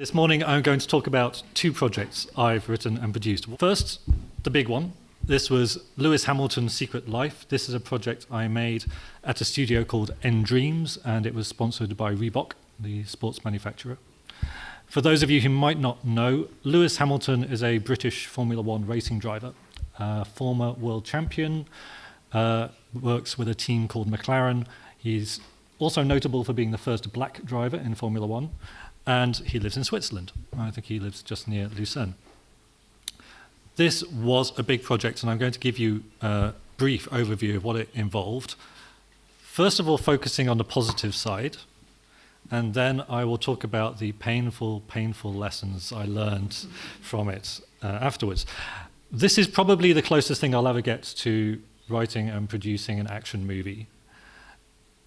This morning I'm going to talk about two projects I've written and produced. First, the big one. This was Lewis Hamilton's Secret Life. This is a project I made at a studio called Dreams, and it was sponsored by Reebok, the sports manufacturer. For those of you who might not know, Lewis Hamilton is a British Formula One racing driver, former world champion, works with a team called McLaren. He's also notable for being the first black driver in Formula One, and he lives in Switzerland. I think he lives just near Lucerne. This was a big project, and I'm going to give you a brief overview of what it involved. First of all, focusing on the positive side, and then I will talk about the painful lessons I learned from it afterwards. This is probably the closest thing I'll ever get to writing and producing an action movie.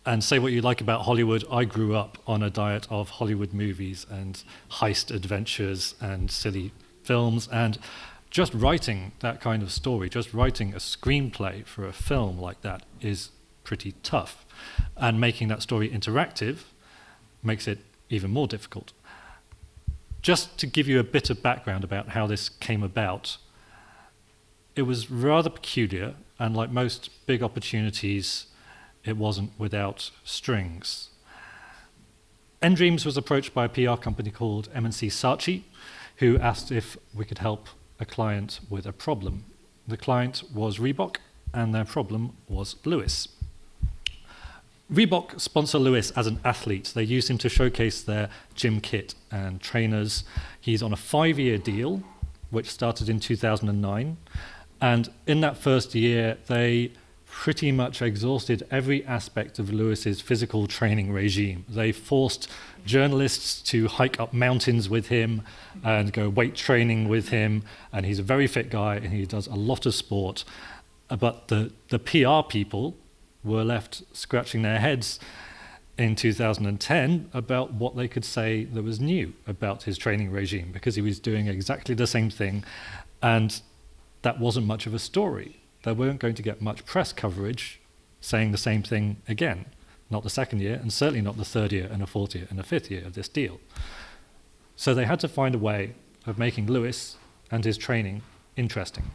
And say what you like about Hollywood, I grew up on a diet of Hollywood movies and heist adventures and silly films, and just writing that kind of story, just writing a screenplay for a film like that is pretty tough. And making that story interactive makes it even more difficult. Just to give you a bit of background about how this came about, it was rather peculiar, and like most big opportunities, it wasn't without strings. Dreams was approached by a PR company called M&C Saatchi, who asked if we could help a client with a problem. The client was Reebok, and their problem was Lewis. Reebok sponsor Lewis as an athlete. They used him to showcase their gym kit and trainers. He's on a 5-year deal, which started in 2009. And in that first year, they pretty much exhausted every aspect of Lewis's physical training regime. They forced journalists to hike up mountains with him and go weight training with him, and he's a very fit guy and he does a lot of sport. But the PR people were left scratching their heads in 2010 about what they could say that was new about his training regime, because he was doing exactly the same thing, and that wasn't much of a story. They weren't going to get much press coverage saying the same thing again. Not the second year, and certainly not the third year and a fourth year and a fifth year of this deal. So they had to find a way of making Lewis and his training interesting.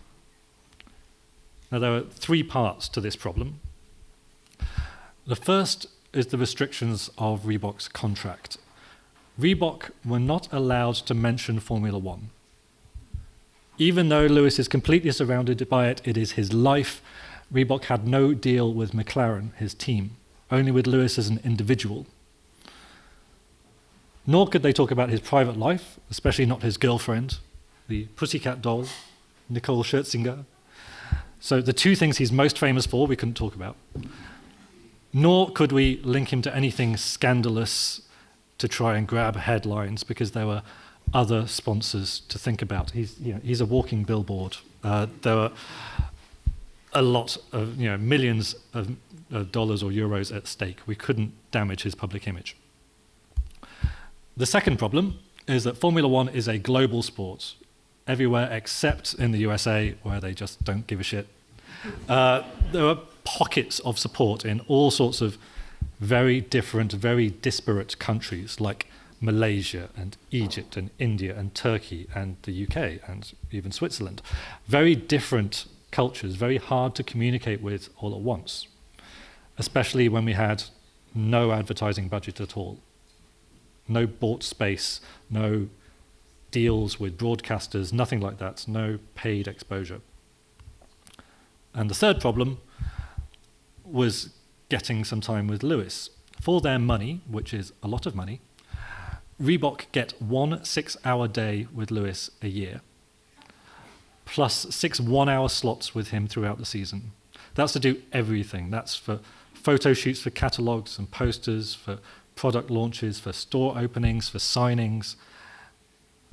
Now, there are 3 parts to this problem. The first is the restrictions of Reebok's contract. Reebok were not allowed to mention Formula One. Even though Lewis is completely surrounded by it, it is his life. Reebok had no deal with McLaren, his team, only with Lewis as an individual. Nor could they talk about his private life, especially not his girlfriend, the pussycat doll, Nicole Scherzinger. So the 2 things he's most famous for, we couldn't talk about. Nor could we link him to anything scandalous to try and grab headlines, because there were other sponsors to think about. He's a walking billboard. There were a lot of millions of dollars or euros at stake. We couldn't damage his public image. The second problem is that Formula One is a global sport, everywhere except in the USA, where they just don't give a shit. There are pockets of support in all sorts of very different, very disparate countries, like Malaysia and Egypt and India and Turkey and the UK and even Switzerland. Very different cultures, very hard to communicate with all at once, especially when we had no advertising budget at all, no bought space, no deals with broadcasters, nothing like that, no paid exposure. And the third problem was getting some time with Lewis. For their money, which is a lot of money, Reebok get 1 6-hour day with Lewis a year, plus 6 1-hour slots with him throughout the season. That's to do everything. That's for photo shoots for catalogs and posters, for product launches, for store openings, for signings.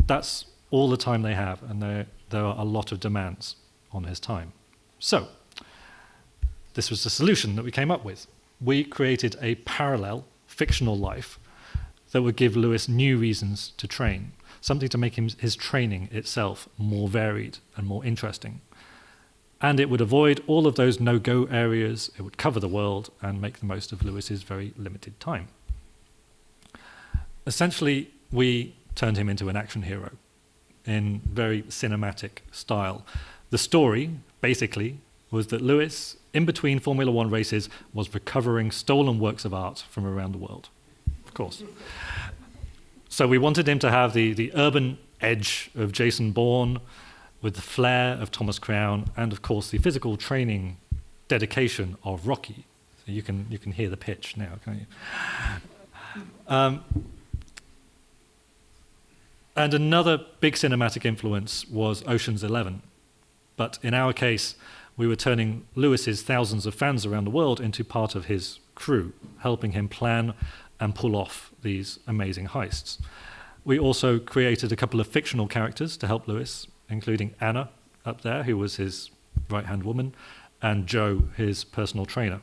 That's all the time they have, and there are a lot of demands on his time. So, this was the solution that we came up with. We created a parallel, fictional life that would give Lewis new reasons to train, something to make his training itself more varied and more interesting. And it would avoid all of those no-go areas, it would cover the world and make the most of Lewis's very limited time. Essentially, we turned him into an action hero in very cinematic style. The story, basically, was that Lewis, in between Formula One races, was recovering stolen works of art from around the world, of course. So we wanted him to have the urban edge of Jason Bourne, with the flair of Thomas Crown, and of course the physical training dedication of Rocky. So you can hear the pitch now, can't you? And another big cinematic influence was Ocean's 11. But in our case, we were turning Lewis's thousands of fans around the world into part of his crew, helping him plan and pull off these amazing heists. We also created a couple of fictional characters to help Lewis, including Anna up there, who was his right-hand woman, and Joe, his personal trainer.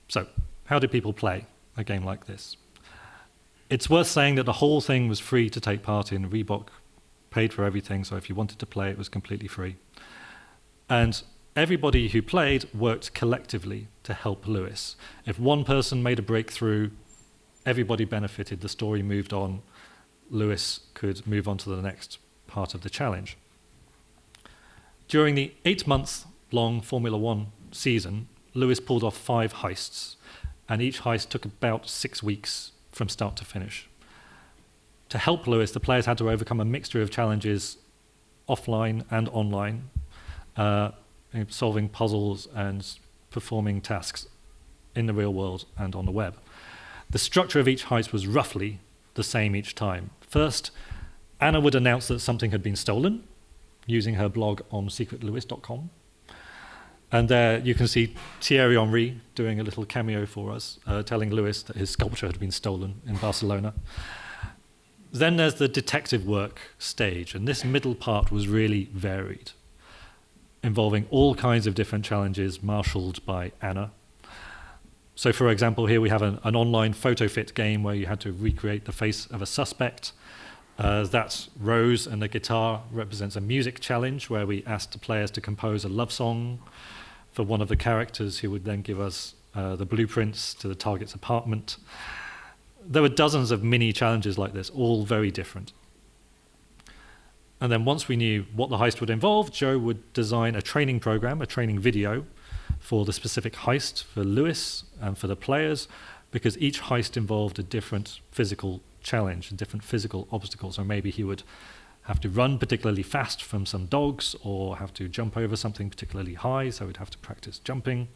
So, how do people play a game like this? It's worth saying that the whole thing was free to take part in. Reebok paid for everything, so if you wanted to play, it was completely free. And everybody who played worked collectively to help Lewis. If one person made a breakthrough, everybody benefited, the story moved on, Lewis could move on to the next part of the challenge. During the 8-month-long Formula One season, Lewis pulled off 5 heists, and each heist took about 6 weeks from start to finish. To help Lewis, the players had to overcome a mixture of challenges offline and online, solving puzzles and performing tasks in the real world and on the web. The structure of each heist was roughly the same each time. First, Anna would announce that something had been stolen using her blog on secretlewis.com. And there you can see Thierry Henry doing a little cameo for us, telling Lewis that his sculpture had been stolen in Barcelona. Then there's the detective work stage, and this middle part was really varied, involving all kinds of different challenges marshaled by Anna. So for example, here we have an online photo fit game where you had to recreate the face of a suspect. That rose and the guitar represents a music challenge where we asked the players to compose a love song for one of the characters, who would then give us the blueprints to the target's apartment. There were dozens of mini challenges like this, all very different. And then once we knew what the heist would involve, Joe would design a training program, a training video for the specific heist for Lewis and for the players, because each heist involved a different physical challenge, different physical obstacles. So maybe he would have to run particularly fast from some dogs, or have to jump over something particularly high, so he'd have to practice jumping.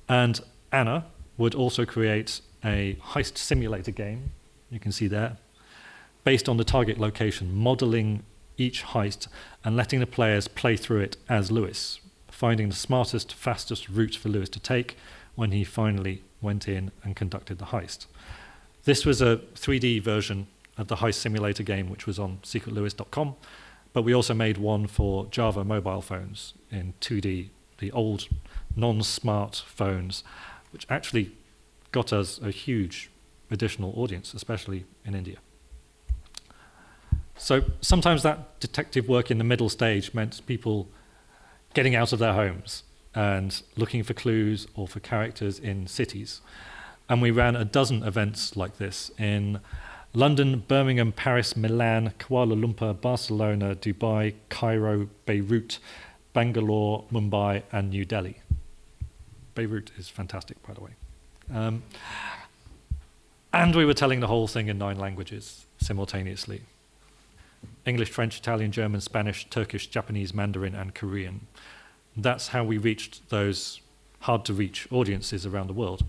And Anna would also create a heist simulator game, you can see there, based on the target location, modeling each heist and letting the players play through it as Lewis, finding the smartest, fastest route for Lewis to take when he finally went in and conducted the heist. This was a 3D version of the heist simulator game, which was on secretlewis.com, but we also made one for Java mobile phones in 2D, the old non-smart phones, which actually got us a huge additional audience, especially in India. So sometimes that detective work in the middle stage meant people getting out of their homes and looking for clues or for characters in cities. And we ran a dozen events like this in London, Birmingham, Paris, Milan, Kuala Lumpur, Barcelona, Dubai, Cairo, Beirut, Bangalore, Mumbai, and New Delhi. Beirut is fantastic, by the way. And we were telling the whole thing in 9 languages simultaneously. English, French, Italian, German, Spanish, Turkish, Japanese, Mandarin, and Korean. That's how we reached those hard-to-reach audiences around the world,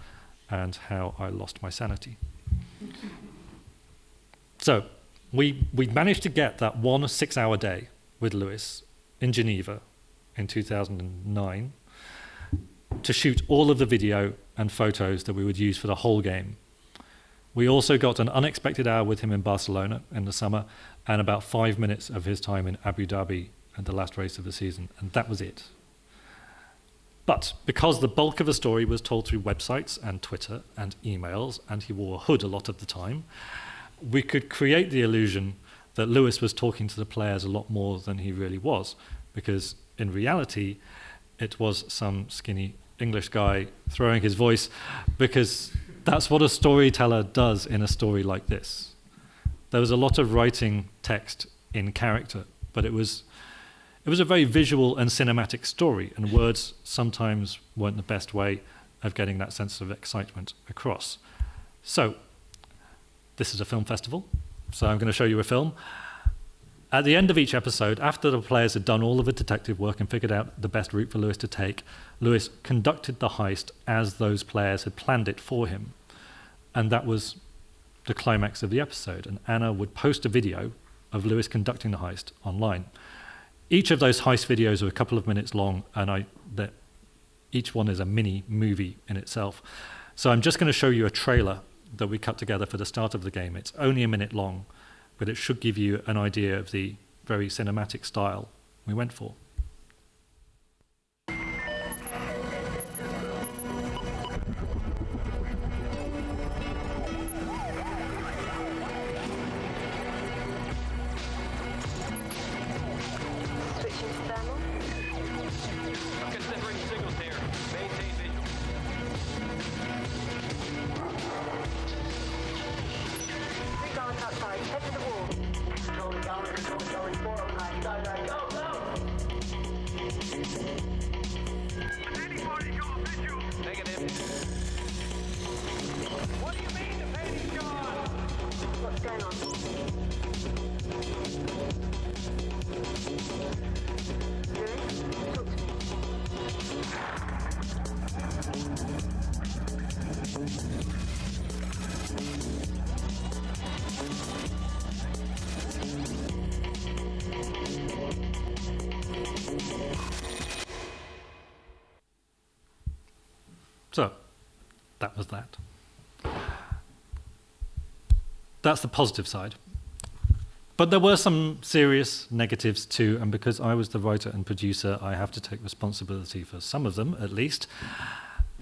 and how I lost my sanity. So we managed to get that one 6-hour day with Lewis in Geneva in 2009 to shoot all of the video and photos that we would use for the whole game. We also got an unexpected hour with him in Barcelona in the summer, and about 5 minutes of his time in Abu Dhabi at the last race of the season, and that was it. But because the bulk of the story was told through websites and Twitter and emails, and he wore a hood a lot of the time, we could create the illusion that Lewis was talking to the players a lot more than he really was, because in reality, it was some skinny English guy throwing his voice, because that's what a storyteller does in a story like this. There was a lot of writing text in character, but it was a very visual and cinematic story, and words sometimes weren't the best way of getting that sense of excitement across. So, this is a film festival, so I'm going to show you a film. At the end of each episode, after the players had done all of the detective work and figured out the best route for Lewis to take, Lewis conducted the heist as those players had planned it for him. And that was the climax of the episode. And Anna would post a video of Lewis conducting the heist online. Each of those heist videos are a couple of minutes long, and each one is a mini movie in itself. So I'm just going to show you a trailer that we cut together for the start of the game. It's only a minute long, but it should give you an idea of the very cinematic style we went for. So, that was that. That's the positive side. But there were some serious negatives too, and because I was the writer and producer, I have to take responsibility for some of them, at least.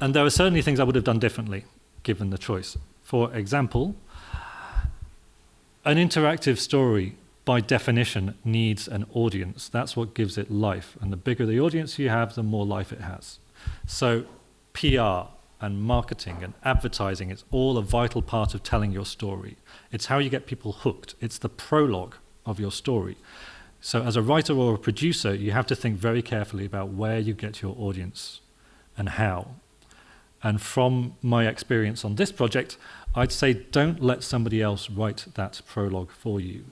And there are certainly things I would have done differently, given the choice. For example, an interactive story, by definition, needs an audience. That's what gives it life. And the bigger the audience you have, the more life it has. So PR and marketing and advertising, it's all a vital part of telling your story. It's how you get people hooked. It's the prologue of your story. So as a writer or a producer, you have to think very carefully about where you get your audience and how. And from my experience on this project, I'd say don't let somebody else write that prologue for you.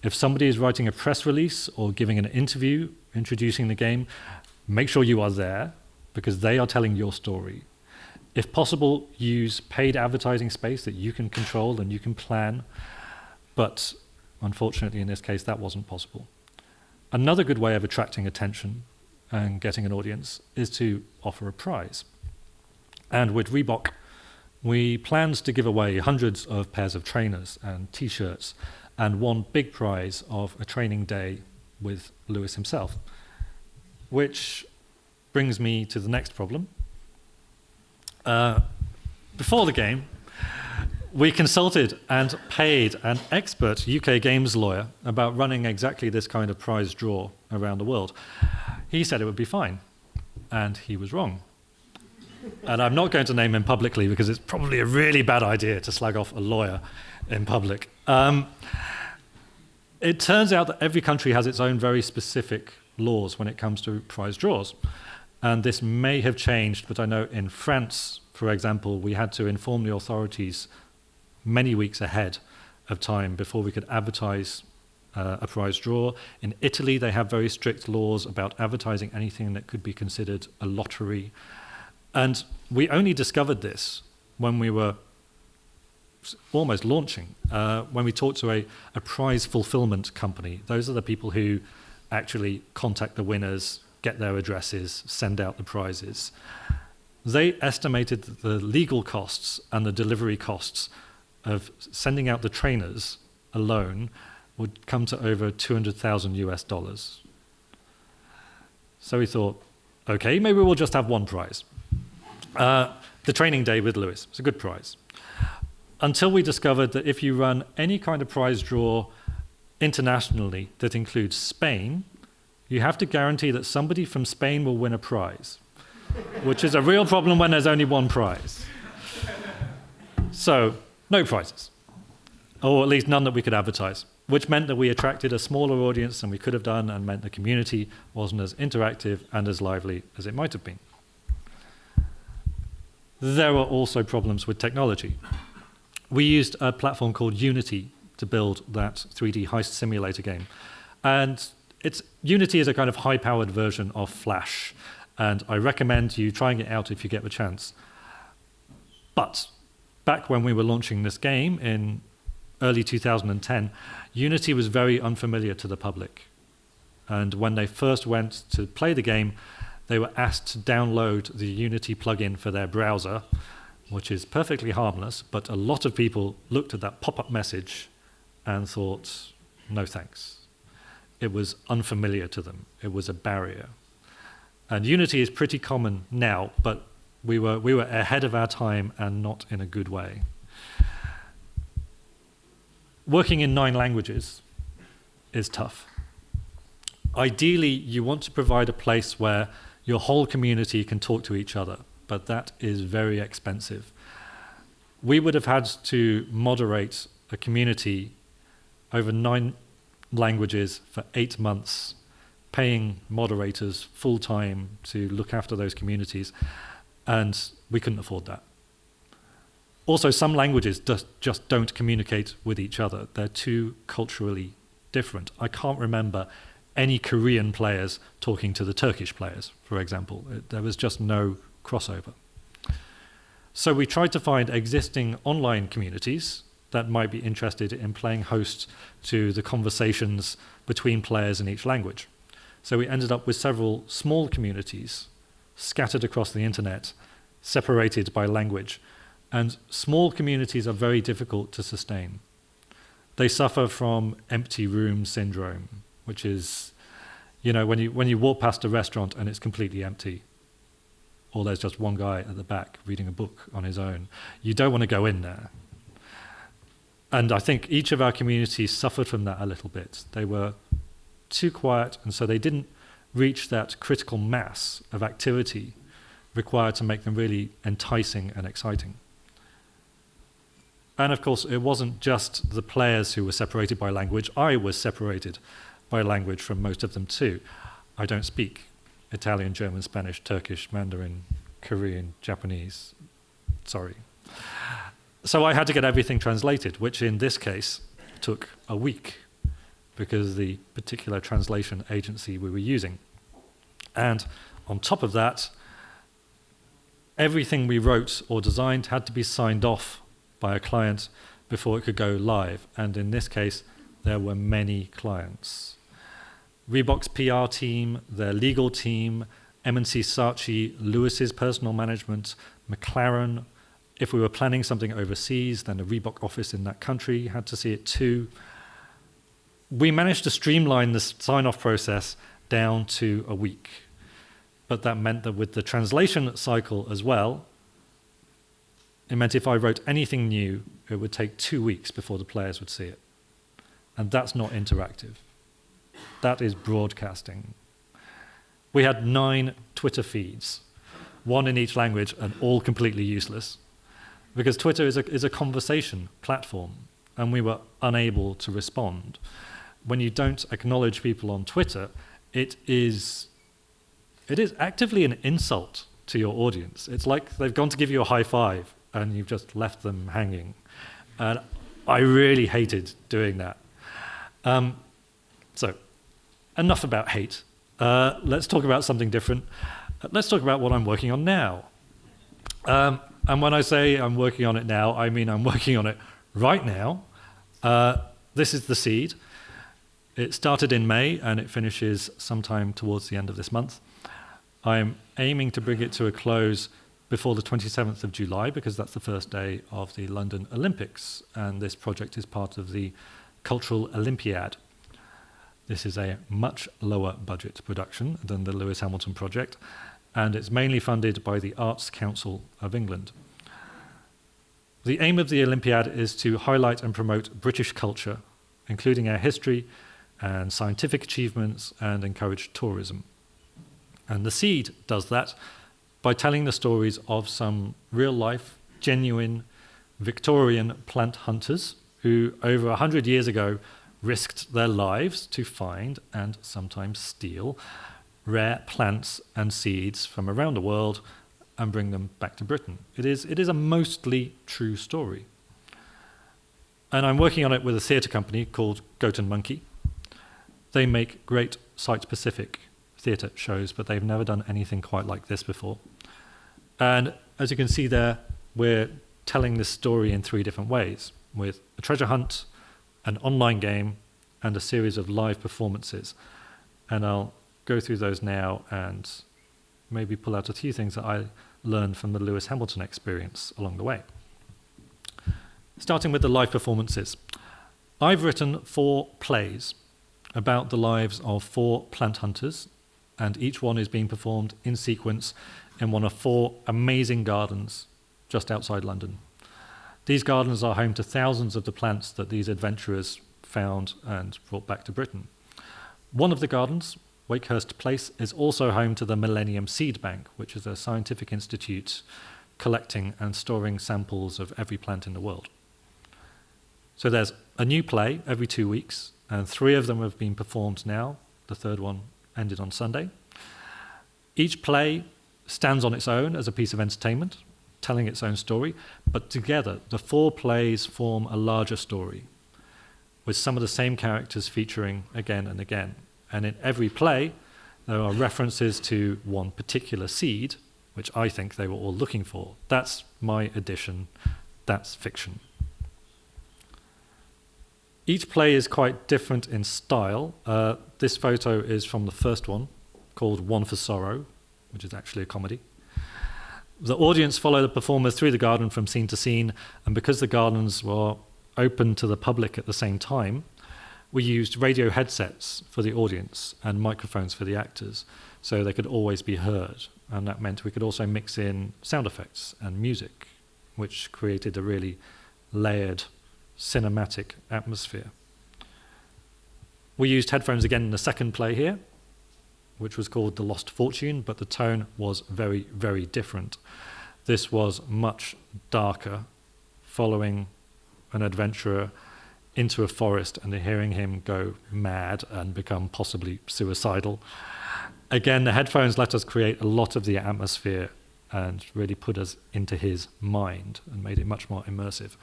If somebody is writing a press release or giving an interview introducing the game, make sure you are there, because they are telling your story. If possible, use paid advertising space that you can control and you can plan, but unfortunately in this case that wasn't possible. Another good way of attracting attention and getting an audience is to offer a prize. And with Reebok, we planned to give away hundreds of pairs of trainers and t-shirts and one big prize of a training day with Lewis himself, which brings me to the next problem. Before the game, we consulted and paid an expert UK games lawyer about running exactly this kind of prize draw around the world. He said it would be fine, and he was wrong. And I'm not going to name him publicly because it's probably a really bad idea to slag off a lawyer in public. It turns out that every country has its own very specific laws when it comes to prize draws. And this may have changed, but I know in France, for example, we had to inform the authorities many weeks ahead of time before we could advertise a prize draw. In Italy, they have very strict laws about advertising anything that could be considered a lottery. And we only discovered this when we were almost launching, when we talked to a prize fulfillment company. Those are the people who actually contact the winners, get their addresses, send out the prizes. They estimated that the legal costs and the delivery costs of sending out the trainers alone would come to over 200,000 US dollars. So we thought, okay, maybe we'll just have one prize. The training day with Lewis. It's a good prize. Until we discovered that if you run any kind of prize draw internationally that includes Spain, you have to guarantee that somebody from Spain will win a prize, which is a real problem when there's only one prize. So, no prizes. or at least none that we could advertise, which meant that we attracted a smaller audience than we could have done and meant the community wasn't as interactive and as lively as it might have been. There were also problems with technology. We used a platform called Unity to build that 3D heist simulator game. And Unity is a kind of high-powered version of Flash, and I recommend you trying it out if you get the chance. But back when we were launching this game in early 2010, Unity was very unfamiliar to the public. And when they first went to play the game, they were asked to download the Unity plugin for their browser, which is perfectly harmless, but a lot of people looked at that pop-up message and thought, no thanks. It was unfamiliar to them. It was a barrier. And Unity is pretty common now, but we were ahead of our time and not in a good way. Working in 9 languages is tough. Ideally, you want to provide a place where your whole community can talk to each other, but that is very expensive. We would have had to moderate a community over 9 languages for 8 months, paying moderators full-time to look after those communities, and we couldn't afford that. Also, some languages just don't communicate with each other. They're too culturally different. I can't remember any Korean players talking to the Turkish players, for example. There was just no crossover. So we tried to find existing online communities that might be interested in playing host to the conversations between players in each language. So we ended up with several small communities scattered across the internet, separated by language. And small communities are very difficult to sustain. They suffer from empty room syndrome, which is, when you walk past a restaurant and it's completely empty, or there's just one guy at the back reading a book on his own, you don't want to go in there. And I think each of our communities suffered from that a little bit. They were too quiet, and so they didn't reach that critical mass of activity required to make them really enticing and exciting. And of course, it wasn't just the players who were separated by language. I was separated by language from most of them too. I don't speak Italian, German, Spanish, Turkish, Mandarin, Korean, Japanese. Sorry. So I had to get everything translated, which in this case took a week because of the particular translation agency we were using. And on top of that, everything we wrote or designed had to be signed off by a client before it could go live. And in this case, there were many clients. Reebok's PR team, their legal team, M&C Saatchi, Lewis's personal management, McLaren. If we were planning something overseas, then the Reebok office in that country had to see it too. We managed to streamline the sign-off process down to a week. But that meant that with the translation cycle as well, it meant if I wrote anything new, it would take 2 weeks before the players would see it. And that's not interactive. That is broadcasting. We had 9 Twitter feeds, 1 in each language, and all completely useless. Because Twitter is a conversation platform, and we were unable to respond. When you don't acknowledge people on Twitter, it is actively an insult to your audience. It's like they've gone to give you a high five, and you've just left them hanging. And I really hated doing that. So, enough about hate. Let's talk about something different. Let's talk about what I'm working on now. And when I say I'm working on it now, I mean I'm working on it right now. This is the seed. It started in May, and it finishes sometime towards the end of this month. I'm aiming to bring it to a close before the 27th of July, because that's the first day of the London Olympics, and this project is part of the Cultural Olympiad. This is a much lower budget production than the Lewis Hamilton project, and it's mainly funded by the Arts Council of England. The aim of the Olympiad is to highlight and promote British culture, including our history and scientific achievements, and encourage tourism. And the seed does that by telling the stories of some real-life, genuine Victorian plant hunters who over 100 years ago risked their lives to find and sometimes steal rare plants and seeds from around the world and bring them back to Britain. It is a mostly true story. And I'm working on it with a theatre company called Goat and Monkey. They make great site-specific theatre shows, but they've never done anything quite like this before. And as you can see there, we're telling this story in 3 different ways, with a treasure hunt, an online game, and a series of live performances. And I'll go through those now and maybe pull out a few things that I learned from the Lewis Hamilton experience along the way. Starting with the live performances. I've written 4 plays about the lives of 4 plant hunters, and each one is being performed in sequence in one of 4 amazing gardens just outside London. These gardens are home to thousands of the plants that these adventurers found and brought back to Britain. One of the gardens, Wakehurst Place, is also home to the Millennium Seed Bank, which is a scientific institute collecting and storing samples of every plant in the world. So there's a new play every 2 weeks, and 3 of them have been performed now. The 3rd one ended on Sunday. Each play stands on its own as a piece of entertainment, telling its own story, but together the 4 plays form a larger story, with some of the same characters featuring again and again. And in every play, there are references to one particular seed, which I think they were all looking for. That's my addition. That's fiction. Each play is quite different in style. This photo is from the first one, called One for Sorrow, which is actually a comedy. The audience follow the performers through the garden from scene to scene, and because the gardens were open to the public at the same time, we used radio headsets for the audience and microphones for the actors, so they could always be heard. And that meant we could also mix in sound effects and music, which created a really layered cinematic atmosphere. We used headphones again in the second play here, which was called The Lost Fortune, but the tone was very, very different. This was much darker, following an adventurer into a forest and hearing him go mad and become possibly suicidal. Again, the headphones let us create a lot of the atmosphere and really put us into his mind and made it much more immersive.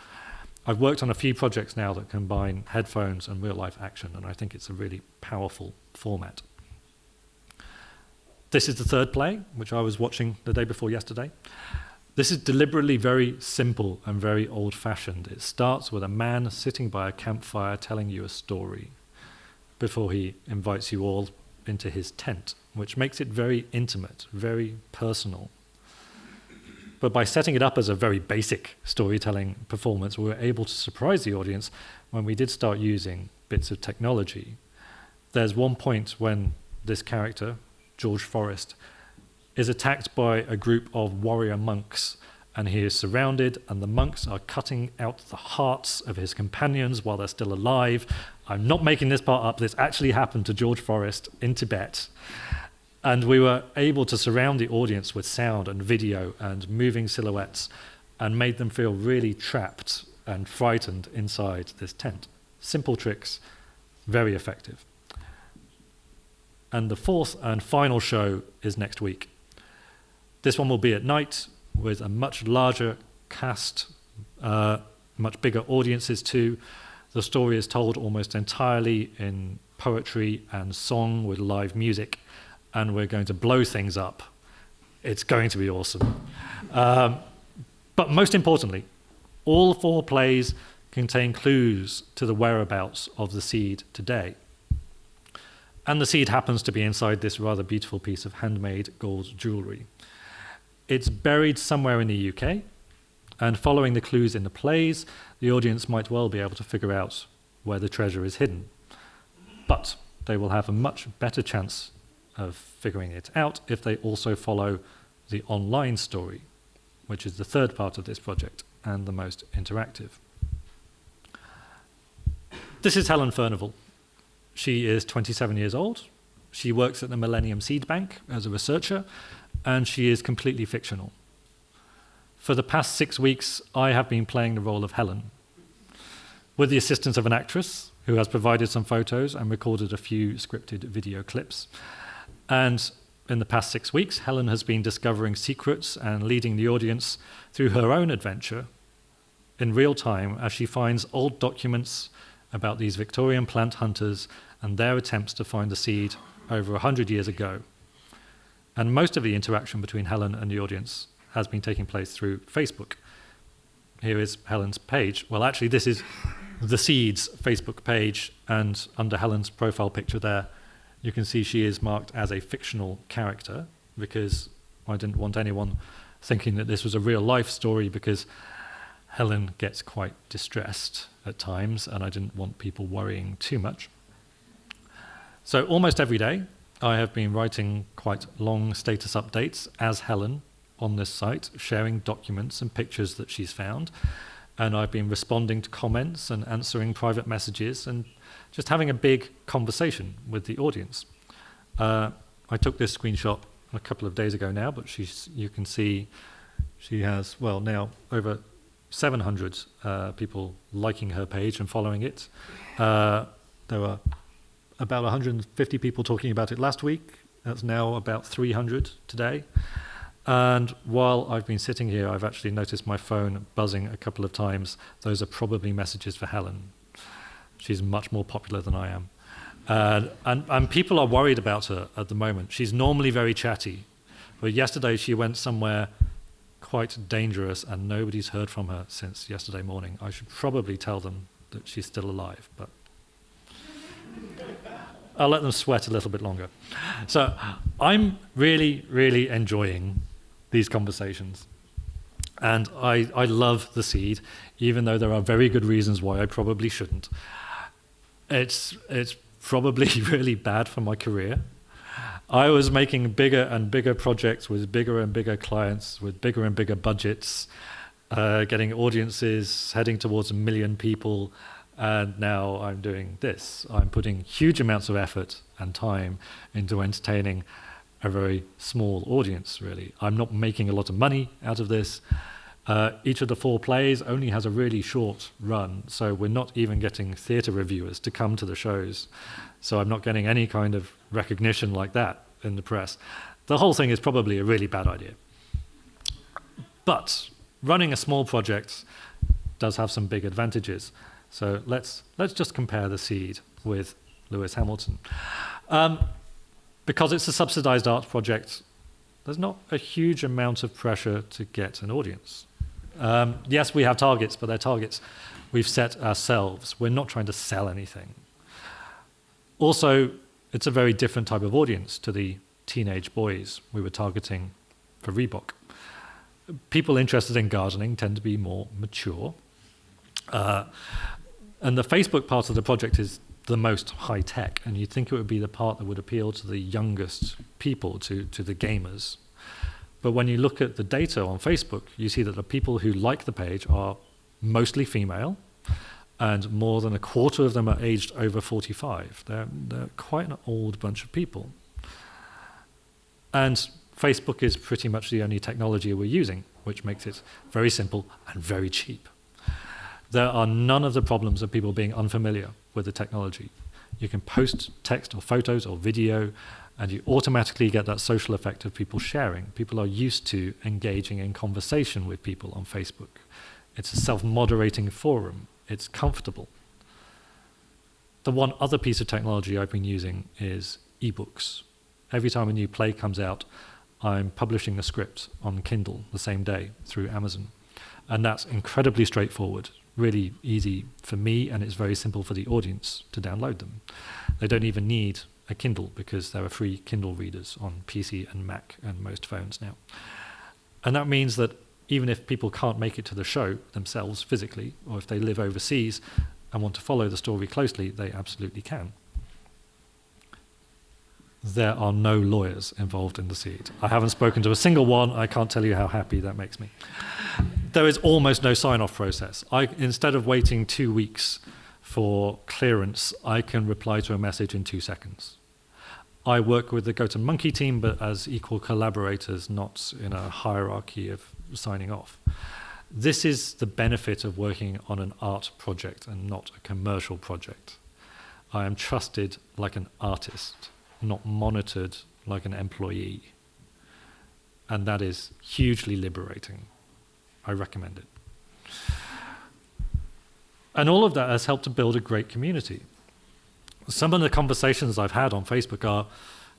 I've worked on a few projects now that combine headphones and real-life action, and I think it's a really powerful format. This is the 3rd play, which I was watching the day before yesterday. This is deliberately very simple and very old-fashioned. It starts with a man sitting by a campfire telling you a story before he invites you all into his tent, which makes it very intimate, very personal. But by setting it up as a very basic storytelling performance, we were able to surprise the audience when we did start using bits of technology. There's one point when this character, George Forrest, is attacked by a group of warrior monks, and he is surrounded, and the monks are cutting out the hearts of his companions while they're still alive. I'm not making this part up. This actually happened to George Forrest in Tibet. And we were able to surround the audience with sound and video and moving silhouettes and made them feel really trapped and frightened inside this tent. Simple tricks, very effective. And the 4th and final show is next week. This one will be at night with a much larger cast, much bigger audiences too. The story is told almost entirely in poetry and song with live music, and we're going to blow things up. It's going to be awesome. But most importantly, all 4 plays contain clues to the whereabouts of the seed today. And the seed happens to be inside this rather beautiful piece of handmade gold jewellery. It's buried somewhere in the UK, and following the clues in the plays, the audience might well be able to figure out where the treasure is hidden. But they will have a much better chance of figuring it out if they also follow the online story, which is the 3rd part of this project and the most interactive. This is Helen Furnival. She is 27 years old. She works at the Millennium Seed Bank as a researcher, and she is completely fictional. For the past 6 weeks, I have been playing the role of Helen. with the assistance of an actress who has provided some photos and recorded a few scripted video clips. And in the past 6 weeks, Helen has been discovering secrets and leading the audience through her own adventure in real time as she finds old documents about these Victorian plant hunters and their attempts to find the seed over 100 years ago. And most of the interaction between Helen and the audience has been taking place through Facebook. Here is Helen's page. Well, actually, this is the Seeds Facebook page, and under Helen's profile picture there, you can see she is marked as a fictional character, because I didn't want anyone thinking that this was a real life story, because Helen gets quite distressed at times, and I didn't want people worrying too much. So almost every day, I have been writing quite long status updates as Helen on this site, sharing documents and pictures that she's found. And I've been responding to comments and answering private messages and just having a big conversation with the audience. I took this screenshot a couple of days ago now, but you can see she has, well, now over 700 people liking her page and following it. There were about 150 people talking about it last week. That's now about 300 today. And while I've been sitting here, I've actually noticed my phone buzzing a couple of times. Those are probably messages for Helen. She's much more popular than I am. And people are worried about her at the moment. She's normally very chatty. But yesterday she went somewhere quite dangerous and nobody's heard from her since yesterday morning. I should probably tell them that she's still alive, but I'll let them sweat a little bit longer. So I'm really, really enjoying these conversations. And I love the Seed, even though there are very good reasons why I probably shouldn't. It's probably really bad for my career. I was making bigger and bigger projects with bigger and bigger clients, with bigger and bigger budgets, getting audiences heading towards 1 million people, and now I'm doing this. I'm putting huge amounts of effort and time into entertaining a very small audience, really. I'm not making a lot of money out of this. Each of the 4 plays only has a really short run, so we're not even getting theatre reviewers to come to the shows. So I'm not getting any kind of recognition like that in the press. The whole thing is probably a really bad idea. But running a small project does have some big advantages. So let's just compare the Seed with Lewis Hamilton. Because it's a subsidized art project, there's not a huge amount of pressure to get an audience. Yes, we have targets, but they're targets we've set ourselves. We're not trying to sell anything. Also, it's a very different type of audience to the teenage boys we were targeting for Reebok. People interested in gardening tend to be more mature. And the Facebook part of the project is the most high-tech, and you'd think it would be the part that would appeal to the youngest people, to the gamers. But when you look at the data on Facebook, you see that the people who like the page are mostly female, and more than a quarter of them are aged over 45. They're quite an old bunch of people. And Facebook is pretty much the only technology we're using, which makes it very simple and very cheap. There are none of the problems of people being unfamiliar with the technology. You can post text or photos or video, and you automatically get that social effect of people sharing. People are used to engaging in conversation with people on Facebook. It's a self-moderating forum. It's comfortable. The one other piece of technology I've been using is ebooks. Every time a new play comes out, I'm publishing a script on Kindle the same day through Amazon. And that's incredibly straightforward, really easy for me, and it's very simple for the audience to download them. They don't even need a Kindle because there are free Kindle readers on PC and Mac and most phones now. And that means that even if people can't make it to the show themselves physically, or if they live overseas and want to follow the story closely, they absolutely can. There are no lawyers involved in the Seed. I haven't spoken to a single one. I can't tell you how happy that makes me. There is almost no sign-off process. Instead of waiting 2 weeks for clearance, I can reply to a message in 2 seconds. I work with the GoToMonkey team, but as equal collaborators, not in a hierarchy of signing off. this is the benefit of working on an art project and not a commercial project. I am trusted like an artist, not monitored like an employee. And that is hugely liberating. I recommend it. And all of that has helped to build a great community. Some of the conversations I've had on Facebook are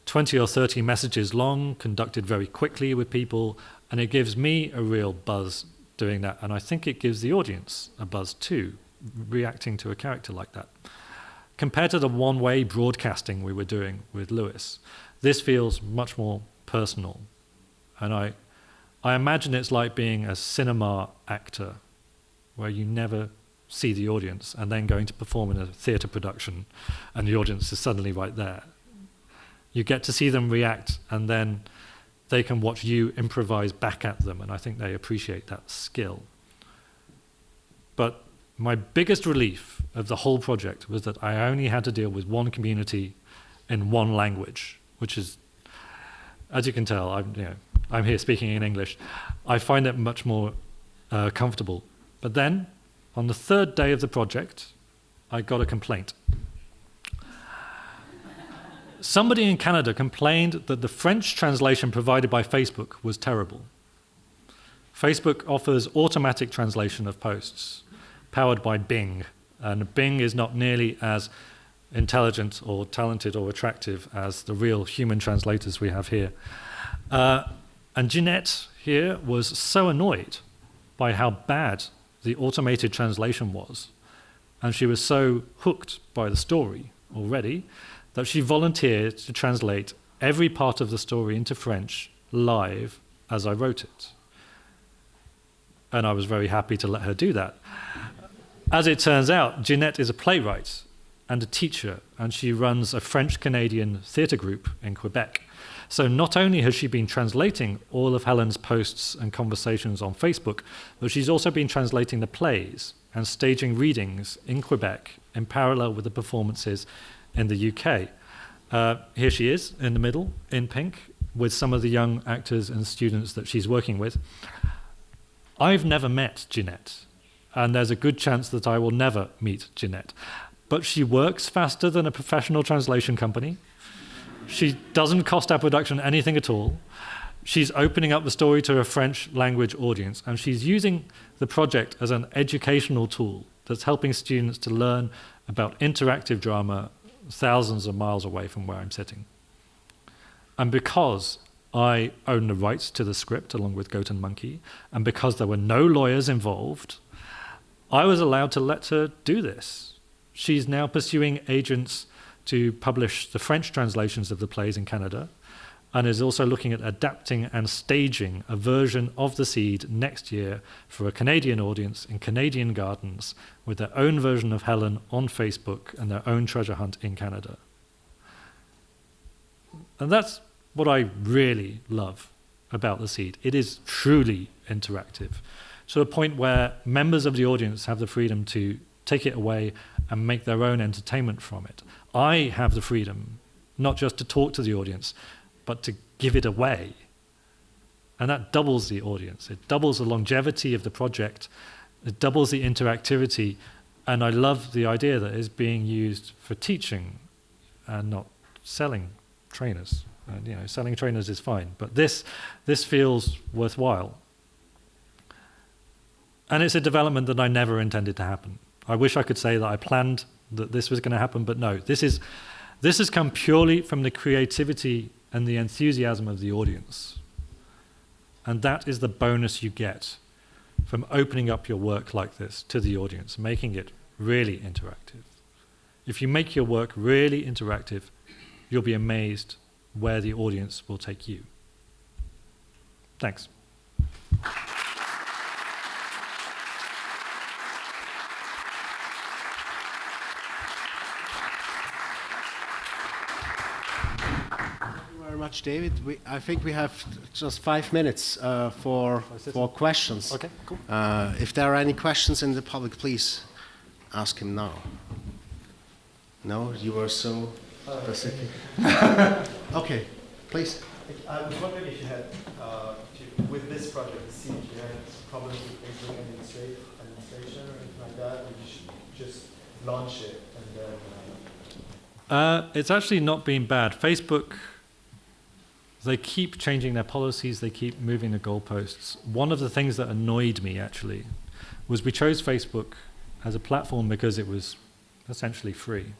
20 or 30 messages long, conducted very quickly with people, and it gives me a real buzz doing that, and I think it gives the audience a buzz too, reacting to a character like that. Compared to the one-way broadcasting we were doing with Lewis, this feels much more personal. And I imagine it's like being a cinema actor, where you never see the audience, and then going to perform in a theatre production, and the audience is suddenly right there. You get to see them react, and then they can watch you improvise back at them, and I think they appreciate that skill. But my biggest relief of the whole project was that I only had to deal with one community in one language, which is, as you can tell, I'm here speaking in English. I find it much more comfortable. But then, on the third day of the project, I got a complaint. Somebody in Canada complained that the French translation provided by Facebook was terrible. Facebook offers automatic translation of posts, powered by Bing, and Bing is not nearly as intelligent or talented or attractive as the real human translators we have here. And Jeanette here was so annoyed by how bad the automated translation was, and she was so hooked by the story already that she volunteered to translate every part of the story into French live as I wrote it. And I was very happy to let her do that. As it turns out, Jeanette is a playwright and a teacher, and she runs a French-Canadian theatre group in Quebec. So not only has she been translating all of Helen's posts and conversations on Facebook, but she's also been translating the plays and staging readings in Quebec in parallel with the performances in the UK. Here she is in the middle, in pink, with some of the young actors and students that she's working with. I've never met Jeanette, and there's a good chance that I will never meet Jeanette. But she works faster than a professional translation company. She doesn't cost our production anything at all. She's opening up the story to a French language audience, and she's using the project as an educational tool that's helping students to learn about interactive drama thousands of miles away from where I'm sitting. And because I own the rights to the script along with Goat and Monkey, and because there were no lawyers involved, I was allowed to let her do this. She's now pursuing agents to publish the French translations of the plays in Canada, and is also looking at adapting and staging a version of The Seed next year for a Canadian audience in Canadian gardens with their own version of Helen on Facebook and their own treasure hunt in Canada. And that's what I really love about The Seed. It is truly interactive, to the point where members of the audience have the freedom to take it away and make their own entertainment from it. I have the freedom not just to talk to the audience, but to give it away. And that doubles the audience. It doubles the longevity of the project. It doubles the interactivity. And I love the idea that it's being used for teaching and not selling trainers. And, selling trainers is fine, but this feels worthwhile. And it's a development that I never intended to happen. I wish I could say that I planned that this was going to happen, but no. This has come purely from the creativity and the enthusiasm of the audience. And that is the bonus you get from opening up your work like this to the audience, making it really interactive. If you make your work really interactive, you'll be amazed where the audience will take you. Thanks. Much, David. I think we have just 5 minutes for questions. Okay, cool. If there are any questions in the public, please ask him now. No, you were so specific. Okay, please. I was wondering if you had, with this project, you had problems with Facebook administration or anything like that, or you should just launch it and then... It's actually not been bad. Facebook, they keep changing their policies, they keep moving the goalposts. One of the things that annoyed me, actually, was we chose Facebook as a platform because it was essentially free,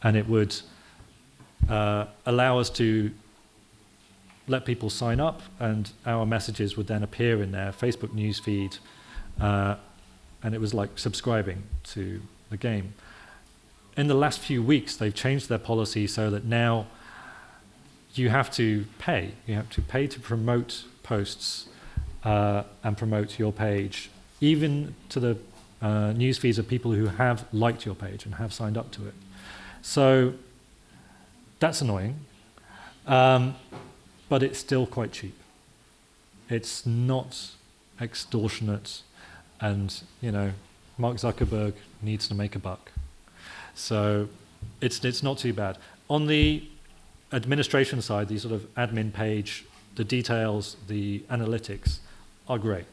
and it would allow us to let people sign up, and our messages would then appear in their Facebook news feed, and it was like subscribing to the game. In the last few weeks, they've changed their policy so that now you have to pay. You have to pay to promote posts and promote your page, even to the news feeds of people who have liked your page and have signed up to it. So that's annoying, but it's still quite cheap. It's not extortionate, and Mark Zuckerberg needs to make a buck. So it's not too bad. On the administration side, the sort of admin page, the details, the analytics are great.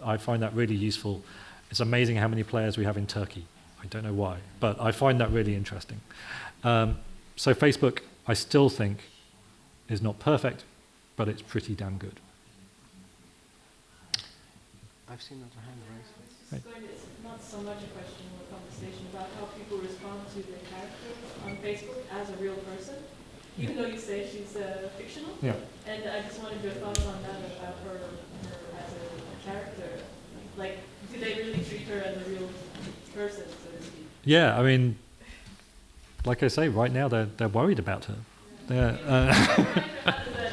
I find that really useful. It's amazing how many players we have in Turkey. I don't know why, but I find that really interesting. So Facebook, I still think, is not perfect, but it's pretty damn good. I've seen another hand raised. It's not so much a question or a conversation about how people respond to the character on Facebook as a real person, even though you say she's fictional. Yeah. And I just wanted your thoughts on that, about her as a character. Like, do they really treat her as a real person, so to speak? Yeah, I mean, like I say, right now they're worried about her. How does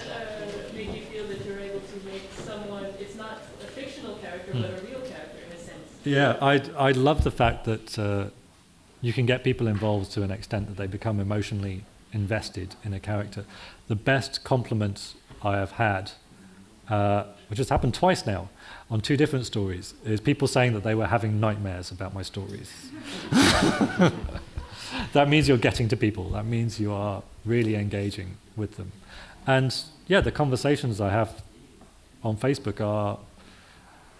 that make you feel that you're able to make someone, it's not a fictional character, but a real character in a sense? Yeah, I love the fact that you can get people involved to an extent that they become emotionally invested in a character. The best compliment I have had, which has happened twice now, on 2 different stories, is people saying that they were having nightmares about my stories. That means you're getting to people. That means you are really engaging with them. And yeah, the conversations I have on Facebook are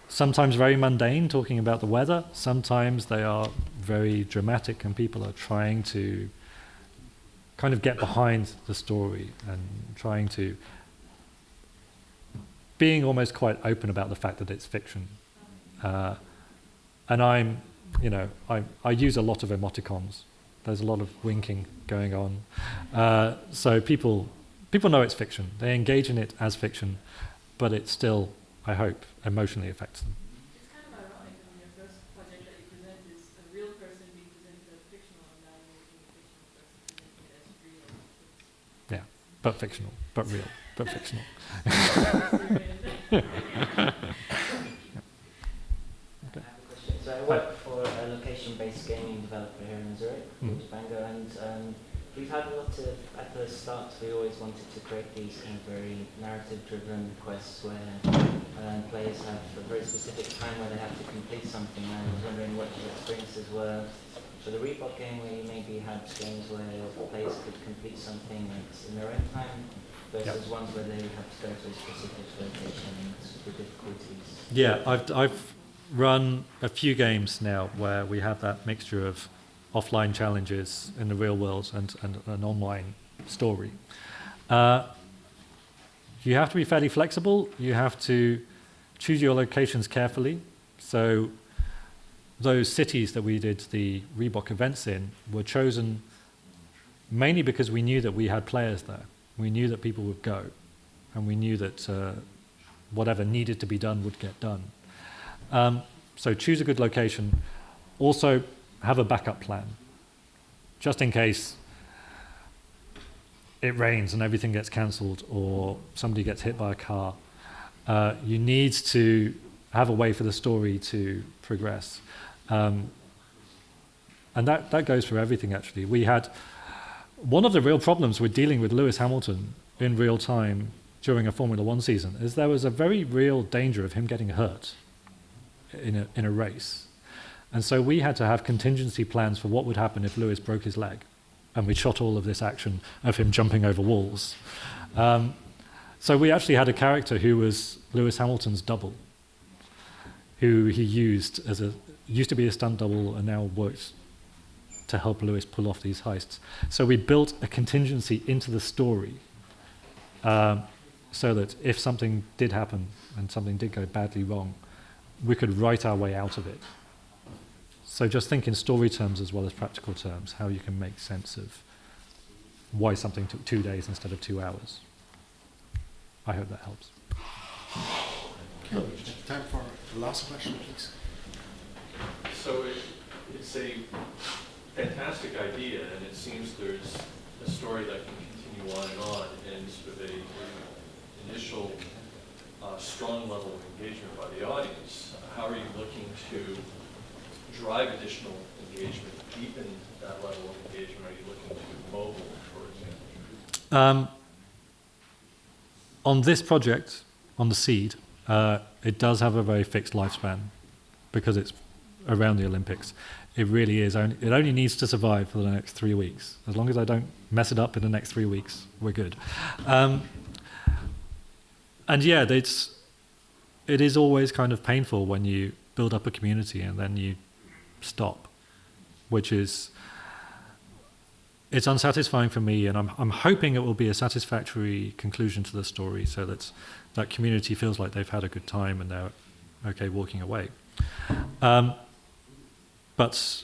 sometimes very mundane, talking about the weather. Sometimes they are very dramatic, and people are trying to kind of get behind the story and trying to being almost quite open about the fact that it's fiction. And I use a lot of emoticons. There's a lot of winking going on. So people know it's fiction. They engage in it as fiction, but it still, I hope, emotionally affects them. It's kind of ironic when your first project that you present is a real person being presented as fictional, and now you're making a fictional person presented as real. Yeah, but fictional, but real, but fictional. I have a question. So I work for a location-based gaming developer here in Zurich, called Bango, and we've had a lot of, at the start, we always wanted to create these kind of very narrative-driven quests where players have a very specific time where they have to complete something. And I was wondering what your experiences were for the Reebok game, where you maybe had games where players could complete something in their own time, versus ones where they have to go to a specific location and the difficulties. Yeah, I've run a few games now where we have that mixture of offline challenges in the real world and an online story. You have to be fairly flexible. You have to choose your locations carefully. So those cities that we did the Reebok events in were chosen mainly because we knew that we had players there. We knew that people would go, and we knew that whatever needed to be done would get done. So choose a good location. Also, have a backup plan, just in case it rains and everything gets cancelled or somebody gets hit by a car. You need to have a way for the story to progress. And that goes for everything, actually. We had one of the real problems with dealing with Lewis Hamilton in real time during a Formula One season is there was a very real danger of him getting hurt in a race. And so we had to have contingency plans for what would happen if Lewis broke his leg. And we shot all of this action of him jumping over walls. So we actually had a character who was Lewis Hamilton's double, who he used used to be a stunt double and now works to help Lewis pull off these heists. So we built a contingency into the story so that if something did happen and something did go badly wrong, we could write our way out of it. So just think in story terms as well as practical terms, how you can make sense of why something took 2 days instead of 2 hours. I hope that helps. Okay. Time for the last question, please. So it's a fantastic idea, and it seems there's a story that can continue on, and with an initial strong level of engagement by the audience. How are you looking to drive additional engagement, deepen that level of engagement? Are you looking to mobile, for example? On this project, on the seed, it does have a very fixed lifespan because it's around the Olympics. It really is. It only needs to survive for the next 3 weeks. As long as I don't mess it up in the next 3 weeks, we're good. And yeah, it is always kind of painful when you build up a community and then you stop, which is, it's unsatisfying for me, and I'm hoping it will be a satisfactory conclusion to the story so that that community feels like they've had a good time and they're okay walking away. But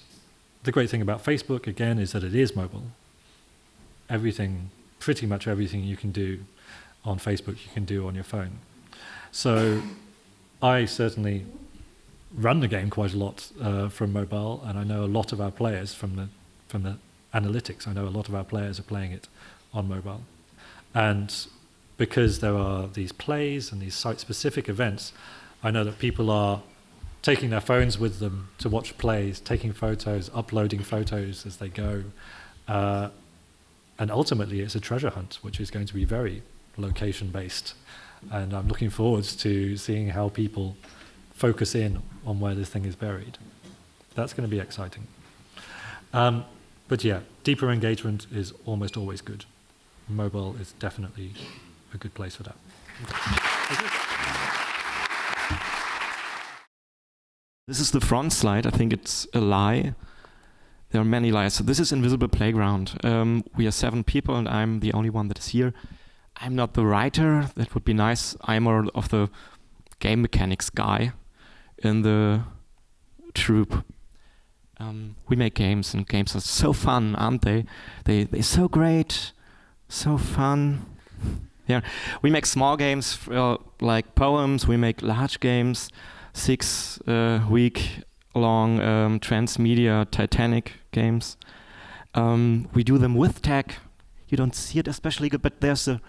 the great thing about Facebook, again, is that it is mobile. Pretty much everything you can do on Facebook, you can do on your phone. So I certainly run the game quite a lot from mobile, and I know a lot of our players from the analytics. I know a lot of our players are playing it on mobile. And because there are these plays and these site-specific events, I know that people are taking their phones with them to watch plays, taking photos, uploading photos as they go. And ultimately, it's a treasure hunt, which is going to be very location-based. And I'm looking forward to seeing how people focus in on where this thing is buried. That's going to be exciting. But yeah, deeper engagement is almost always good. Mobile is definitely a good place for that. This is the front slide. I think it's a lie. There are many lies. So this is Invisible Playground. We are 7 people, and I'm the only one that is here. I'm not the writer. That would be nice. I'm more of the game mechanics guy in the troupe. We make games, and games are so fun, aren't they? They're so great, so fun. Yeah, we make small games like poems. We make large games, 6-week-long Transmedia Titanic games. We do them with tech. You don't see it especially good, but there's a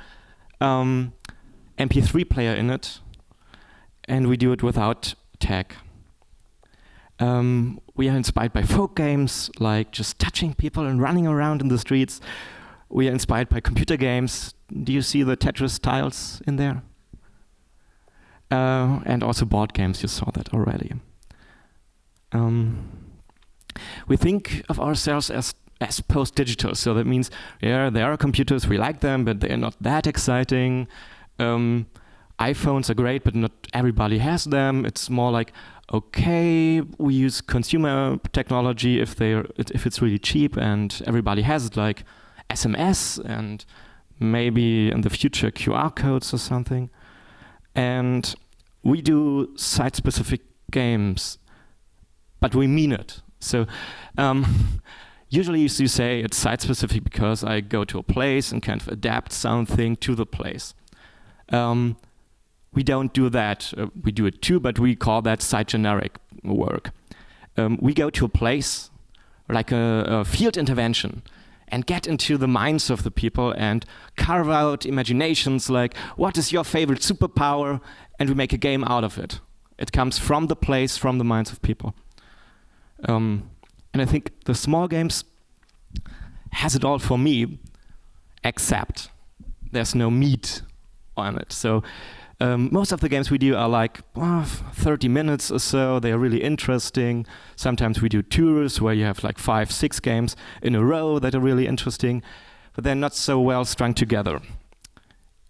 MP3 player in it, and we do it without tech. We are inspired by folk games, like just touching people and running around in the streets. We are inspired by computer games. Do you see the Tetris tiles in there? And also board games, you saw that already. We think of ourselves as post-digital, so that means, yeah, there are computers, we like them, but they're not that exciting. iPhones are great, but not everybody has them. It's more like, okay, we use consumer technology if it's really cheap and everybody has it, like SMS and maybe in the future QR codes or something. And we do site-specific games, but we mean it. So usually you say it's site-specific because I go to a place and kind of adapt something to the place. We don't do that. We do it too, but we call that site-generic work. We go to a place, like a field intervention, and get into the minds of the people and carve out imaginations like, what is your favorite superpower? And we make a game out of it. It comes from the place, from the minds of people. And I think the small games has it all for me, except there's no meat on it. So most of the games we do are like 30 minutes or so. They are really interesting. Sometimes we do tours where you have like 5-6 games in a row that are really interesting, but they're not so well strung together.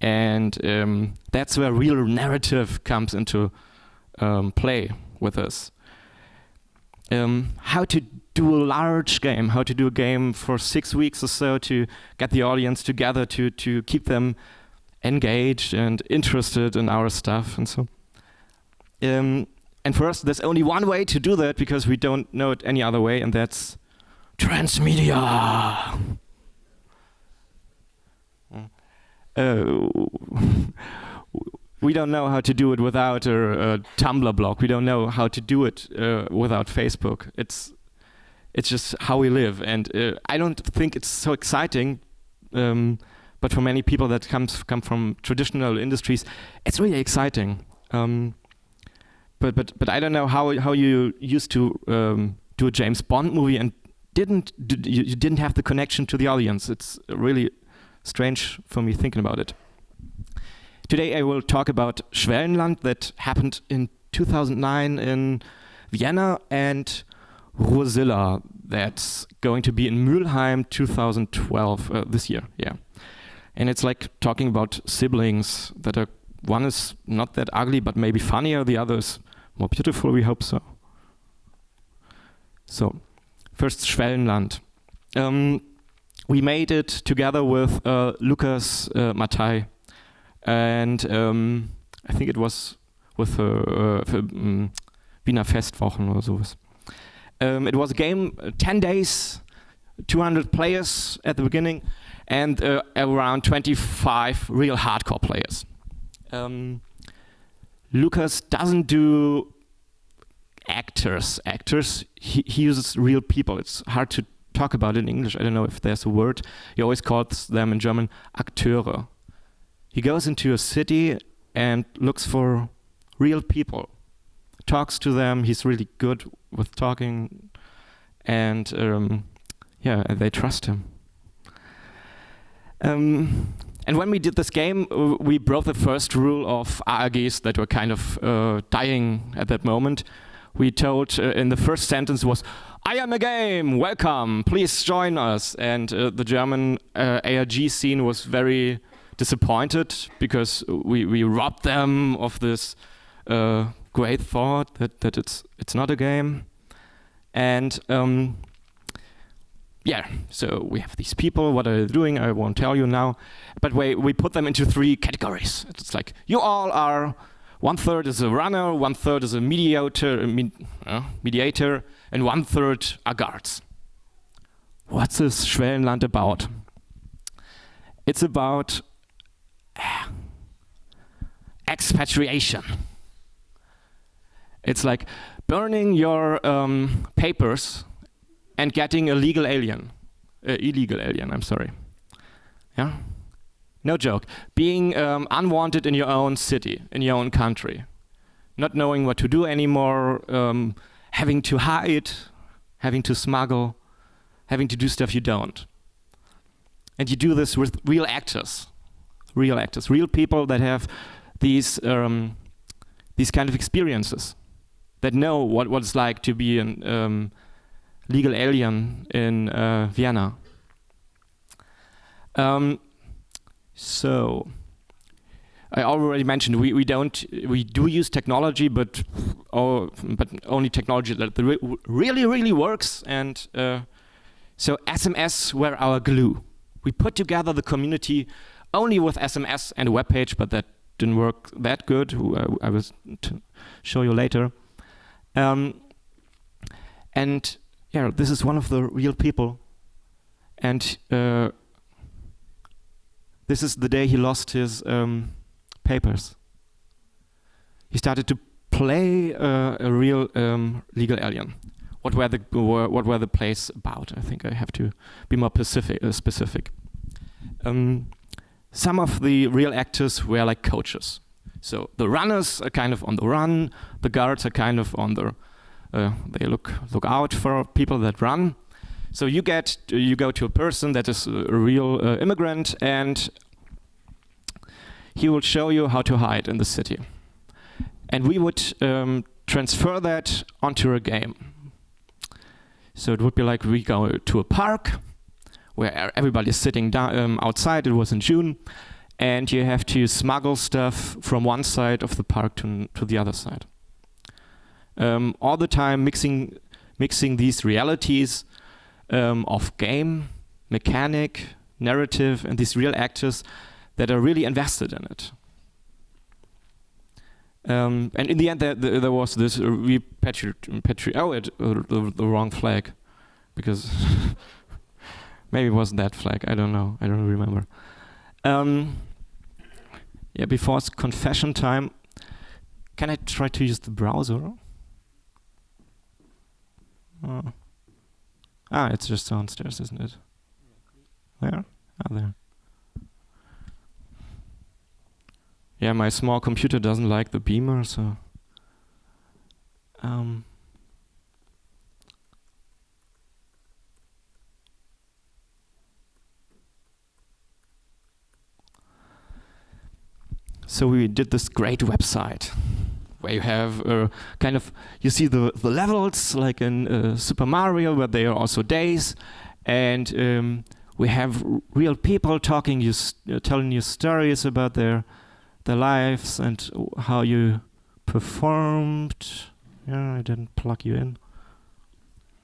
And that's where real narrative comes into play, with us. How to do a large game, how to do a game for 6 weeks or so to get the audience together, to keep them engaged and interested in our stuff and so. And for us, there's only one way to do that because we don't know it any other way, and that's Transmedia. We don't know how to do it without a Tumblr blog. We don't know how to do it without Facebook. It's just how we live, and I don't think it's so exciting. But for many people that come from traditional industries, it's really exciting. But I don't know how you used to do a James Bond movie and you didn't have the connection to the audience. It's really strange for me thinking about it. Today I will talk about Schwellenland that happened in 2009 in Vienna, and Rosilla that's going to be in Mülheim 2012 this year. Yeah, and it's like talking about siblings that are, one is not that ugly but maybe funnier, the other is more beautiful, we hope so. So, first Schwellenland. We made it together with Lukas Mattei, and I think it was with Wiener Festwochen or sowas. It was a game, 10 days, 200 players at the beginning, and around 25 real hardcore players. Lukas doesn't do actors. He uses real people. It's hard to talk about it in English. I don't know if there's a word. He always calls them in German Akteure. He goes into a city and looks for real people, talks to them. He's really good with talking, and they trust him. And when we did this game, we broke the first rule of ARGs that were kind of dying at that moment. We told in the first sentence was, "I am a game, welcome, please join us." And the German ARG scene was very disappointed because we robbed them of this great thought that it's not a game. And so we have these people, what are they doing? I won't tell you now. But we put them into 3 categories. It's like, you all are, 1/3 is a runner, 1/3 is a mediator, and 1/3 are guards. What's this Schwellenland about? It's about expatriation. It's like burning your papers and getting a illegal alien, I'm sorry. Yeah? No joke. Being unwanted in your own city, in your own country. Not knowing what to do anymore, having to hide, having to smuggle, having to do stuff you don't. And you do this with real actors, real people that have these kind of experiences, that know what it's like to be an legal alien in Vienna. So I already mentioned we do use technology, but only technology that really works. And so SMS were our glue. We put together the community only with SMS and a web page, but that didn't work that good. I will show you later. And yeah, this is one of the real people. And this is the day he lost his papers. He started to play a real legal alien. What were the plays about? I think I have to be more specific. Some of the real actors were like coaches. So the runners are kind of on the run. The guards are kind of on the. They look out for people that run. So you go to a person that is a real immigrant, and he will show you how to hide in the city. And we would transfer that onto a game. So it would be like we go to a park where everybody's sitting down outside. It was in June, and you have to smuggle stuff from one side of the park to the other side. all the time mixing these realities of game, mechanic, narrative, and these real actors that are really invested in it. And in the end, there was this the wrong flag, because maybe it wasn't that flag. I don't know. I don't remember. Yeah, before it's confession time, can I try to use the browser? It's just downstairs, isn't it? There? There. Yeah, my small computer doesn't like the beamer, so... So we did this great website where you have you see the levels like in Super Mario, but they are also days, and we have real people talking, telling you stories about their lives and how you performed. Yeah, I didn't plug you in.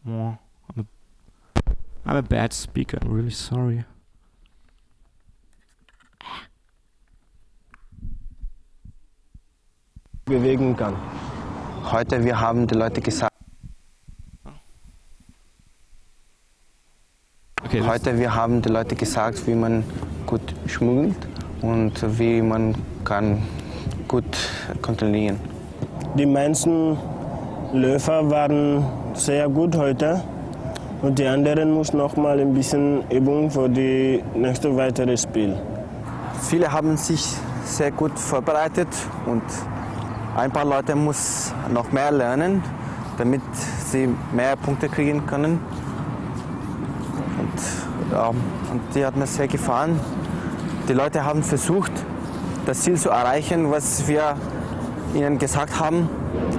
I'm a bad speaker. I'm really sorry. Bewegen kann. Heute, wir haben die Leute gesagt. Okay, Heute, wir haben die Leute gesagt, wie man gut schmuggelt und wie man kann gut kontrollieren. Die meisten Läufer waren sehr gut heute und die anderen muss noch mal ein bisschen Übung für die nächste weitere Spiel. Viele haben sich sehr gut vorbereitet und ein paar Leute müssen noch mehr lernen, damit sie mehr Punkte kriegen können. Und die hat mir sehr gefallen. Die Leute haben versucht, das Ziel zu erreichen, was wir ihnen gesagt haben.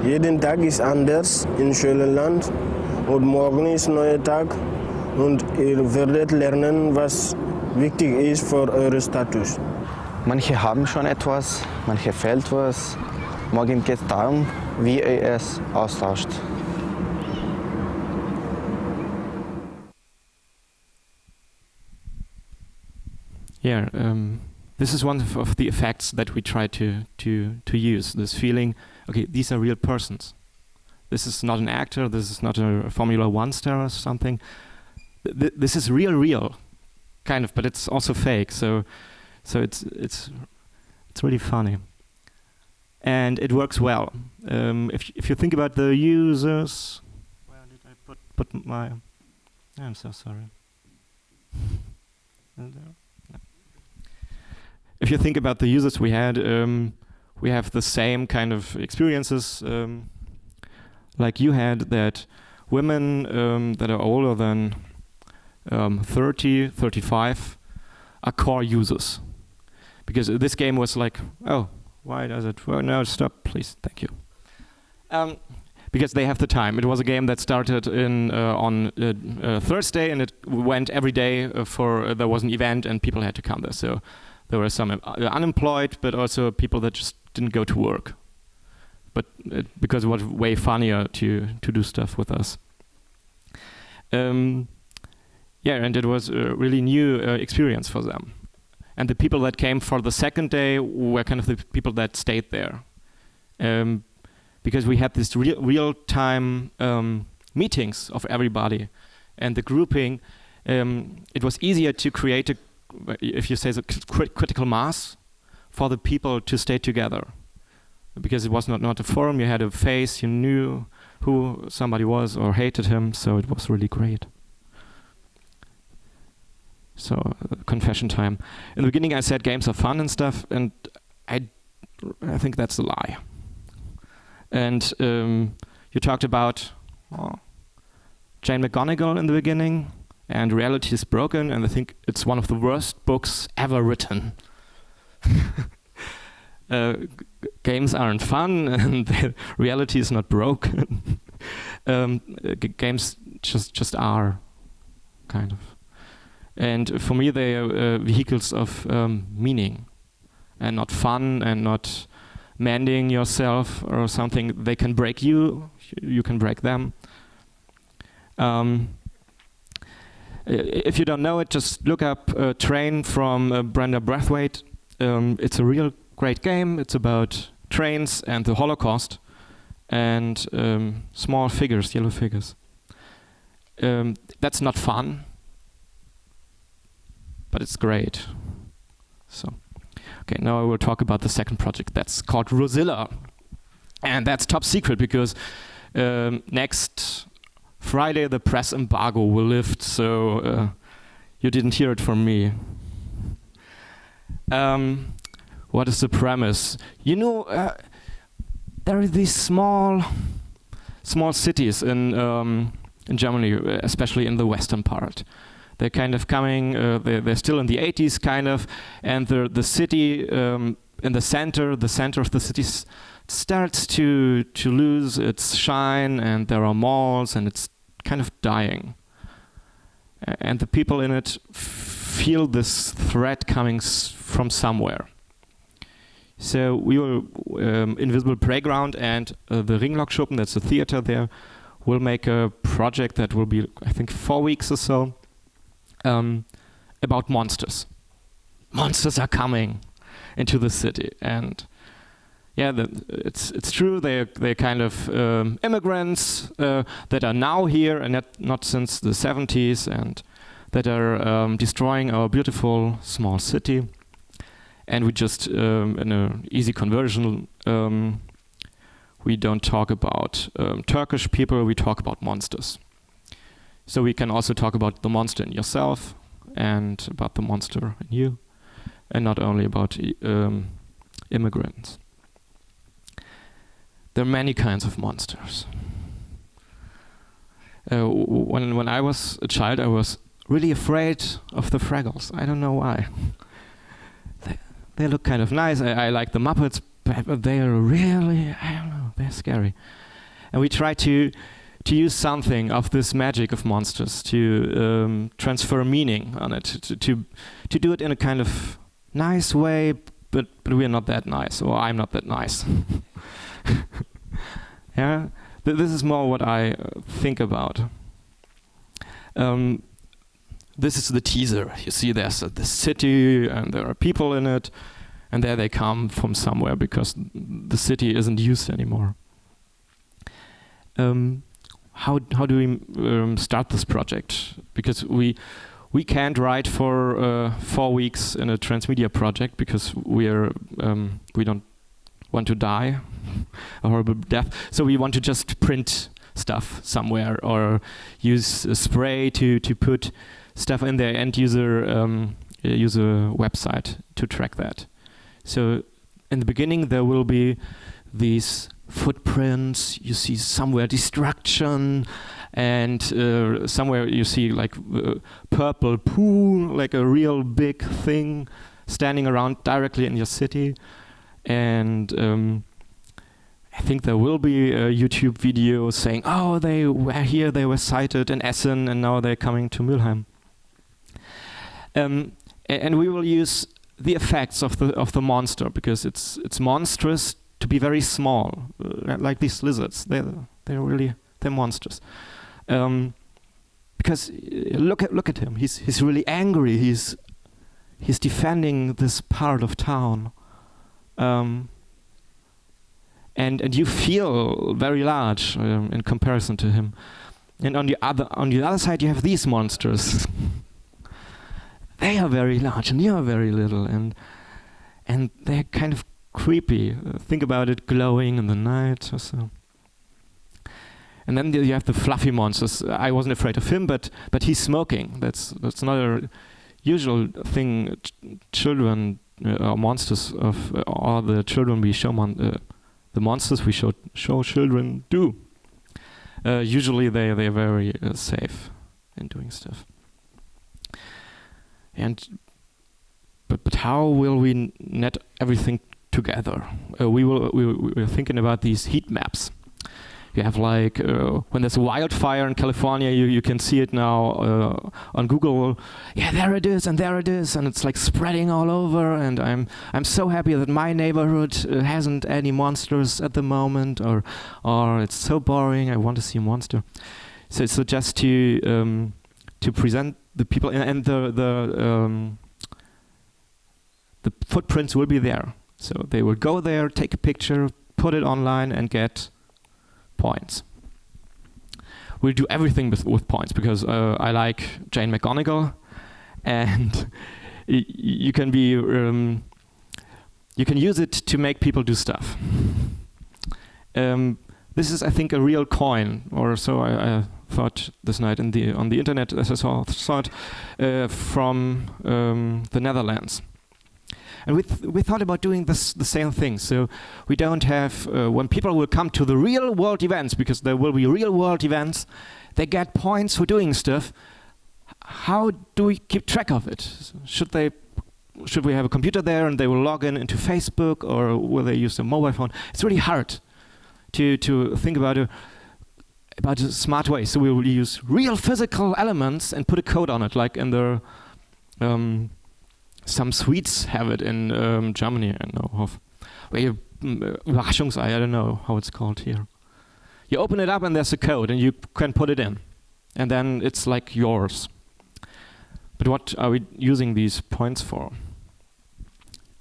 Jeden Tag ist anders in Schölerland und morgen ist ein neuer Tag und ihr werdet lernen, was wichtig ist für euren Status. Manche haben schon etwas, manche fehlt was. Morgen geht es darum, wie ihr es austauscht. Yeah, this is one of the effects that we try to use. This feeling, okay, these are real persons. This is not an actor. This is not a Formula One star or something. This is real, kind of, but it's also fake. So it's really funny, and it works well. If you think about the users, where did I put my? I'm so sorry. If you think about the users we had, we have the same kind of experiences like you had, that women that are older than 30, 35 are core users. Because this game was like, oh, why does it? Well, no, stop, please, thank you. Because they have the time. It was a game that started on Thursday, and it went every day there was an event and people had to come there. So there were some unemployed, but also people that just didn't go to work. But because it was way funnier to do stuff with us. Yeah, and it was a really new experience for them. And the people that came for the second day were kind of the people that stayed there. Because we had this real-time meetings of everybody. And the grouping, it was easier to create if you say the critical mass for the people to stay together. Because it was not a forum, you had a face, you knew who somebody was or hated him, so it was really great. So, confession time. In the beginning I said games are fun and stuff, and I think that's a lie. And you talked about Jane McGonigal in the beginning, and Reality is Broken, and I think it's one of the worst books ever written. Games aren't fun, and reality is not broken. Games just are, kind of. And for me, they are vehicles of meaning, and not fun, and not mending yourself or something. They can break you. you can break them. If you don't know it, just look up Train from Brenda Brathwaite. It's a real great game. It's about trains and the Holocaust and small figures, yellow figures. That's not fun, but it's great. So, okay, now I will talk about the second project. That's called Rosilla, and that's top secret because next Friday the press embargo will lift, so you didn't hear it from me. What is the premise? You know, there are these small cities in Germany, especially in the western part. They're kind of coming. They're still in the 80s, kind of, and the city in the center of the city starts to lose its shine, and there are malls, and it's kind of dying. And the people in it feel this threat coming from somewhere. So we will, Invisible Playground and the Ringlockschuppen, that's the theater there, will make a project that will be, I think, 4 weeks or so, about monsters. Monsters are coming into the city, and yeah, it's true. They're kind of immigrants that are now here and not since the 70s, and that are destroying our beautiful small city. And we just, in an easy conversion, we don't talk about Turkish people, we talk about monsters. So we can also talk about the monster in yourself and about the monster in you, and not only about immigrants. There are many kinds of monsters. When I was a child, I was really afraid of the Fraggles. I don't know why. They look kind of nice. I like the Muppets, but they are really, I don't know, they're scary. And we try to use something of this magic of monsters to transfer meaning on it, to do it in a kind of nice way, but we're not that nice, or I'm not that nice. Yeah, this is more what I think about. This is the teaser. You see there's the city and there are people in it, and there they come from somewhere because the city isn't used anymore. How do we start this project? Because we can't write for 4 weeks in a Transmedia project because we don't want to die a horrible death. So we want to just print stuff somewhere or use a spray to put stuff in there and use a website to track that. So in the beginning there will be these footprints, you see somewhere destruction, and somewhere you see like purple poo, like a real big thing standing around directly in your city. And I think there will be a YouTube video saying, oh, they were here, they were sighted in Essen, and now they're coming to Mülheim. And we will use the effects of the monster because it's monstrous to be very small, like these lizards. They're monsters. Because look at him. He's really angry. He's defending this part of town. And you feel very large in comparison to him. And on the other side, you have these monsters. They are very large, and you are very little, and they're kind of creepy. Think about it glowing in the night or so. And then you have the fluffy monsters. I wasn't afraid of him, but he's smoking. That's not a usual thing. Children or monsters of all the children we show the monsters we show children do. Usually they're very safe in doing stuff. But how will we net everything together? We're thinking about these heat maps. You have like when there's a wildfire in California, you can see it now on Google. Yeah, there it is, and it's like spreading all over. And I'm so happy that my neighborhood hasn't any monsters at the moment, or it's so boring. I want to see a monster. So just to present the people, and the footprints will be there. So they will go there, take a picture, put it online, and get points. We'll do everything with points because I like Jane McGonigal, and you can use it to make people do stuff. This is, I think, a real coin, or so I thought this night on the internet as I saw it from the Netherlands. And we thought about doing the same thing. So we don't have, when people will come to the real world events, because there will be real world events, they get points for doing stuff. How do we keep track of it? Should we have a computer there and they will log into Facebook, or will they use a mobile phone? It's really hard to think about a smart way. So we will use real physical elements and put a code on it, like in the some Swedes have it in Germany, I know of. Where you, Überraschungsei, I don't know how it's called here. You open it up and there's a code and you can put it in. And then it's like yours. But what are we using these points for?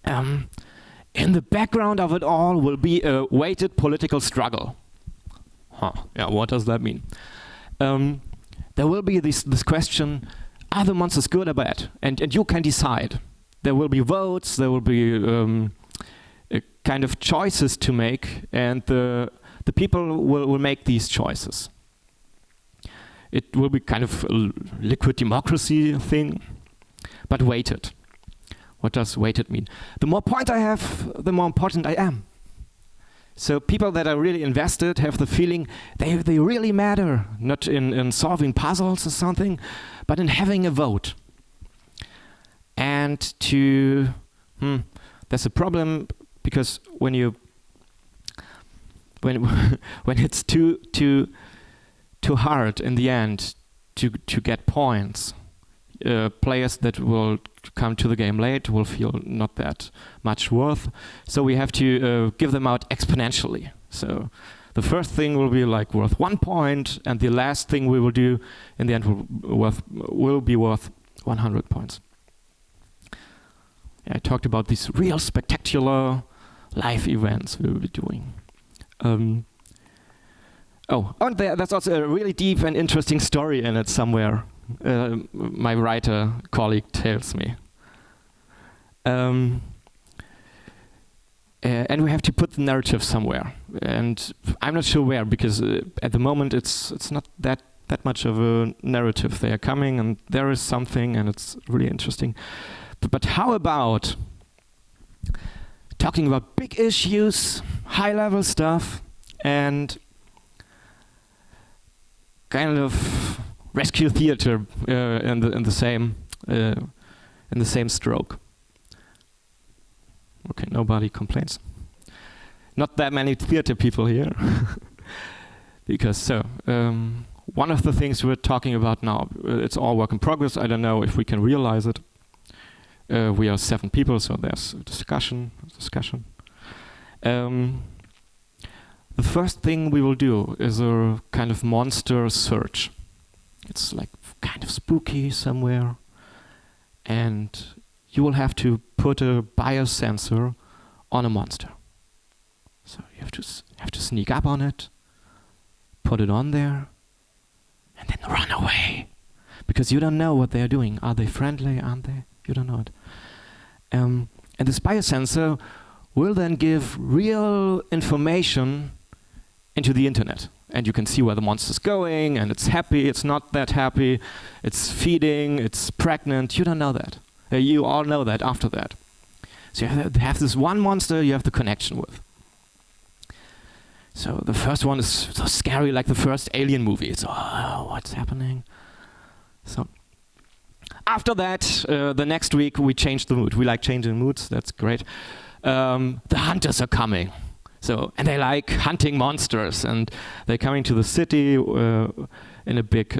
In the background of it all will be a weighted political struggle. Yeah, what does that mean? There will be this question, are the monsters good or bad? And you can decide. There will be votes, there will be kind of choices to make, and the people will make these choices. It will be kind of a liquid democracy thing, but weighted. What does weighted mean? The more points I have, the more important I am. So people that are really invested have the feeling they really matter, not in solving puzzles or something, but in having a vote. And there's a problem because when it's too hard in the end to get points, players that will come to the game late will feel not that much worth. So we have to give them out exponentially. So the first thing will be like worth 1 point, and the last thing we will do in the end will be worth 100 points. I talked about these real spectacular live events we will be doing. And there's also a really deep and interesting story in it somewhere. My writer colleague tells me. And we have to put the narrative somewhere. And I'm not sure where, because at the moment it's not that much of a narrative. They are coming and there is something and it's really interesting. But how about talking about big issues, high-level stuff, and kind of rescue theater in the same stroke? Okay, nobody complains. Not that many theater people here, because one of the things we're talking about now, it's all work in progress. I don't know if we can realize it. We are 7 people, so there's discussion. The first thing we will do is a kind of monster search. It's like kind of spooky somewhere, and you will have to put a biosensor on a monster. So you have to sneak up on it, put it on there, and then run away, because you don't know what they are doing. Are they friendly? Aren't they? You don't know it. And this biosensor will then give real information into the internet. And you can see where the monster's going, and it's happy, it's not that happy, it's feeding, it's pregnant. You don't know that. You all know that after that. So you have this one monster you have the connection with. So the first one is so scary, like the first Alien movie. It's, what's happening? So after that, the next week we change the mood. We like changing moods, that's great. The hunters are coming. So, and they like hunting monsters, and they're coming to the city in a big,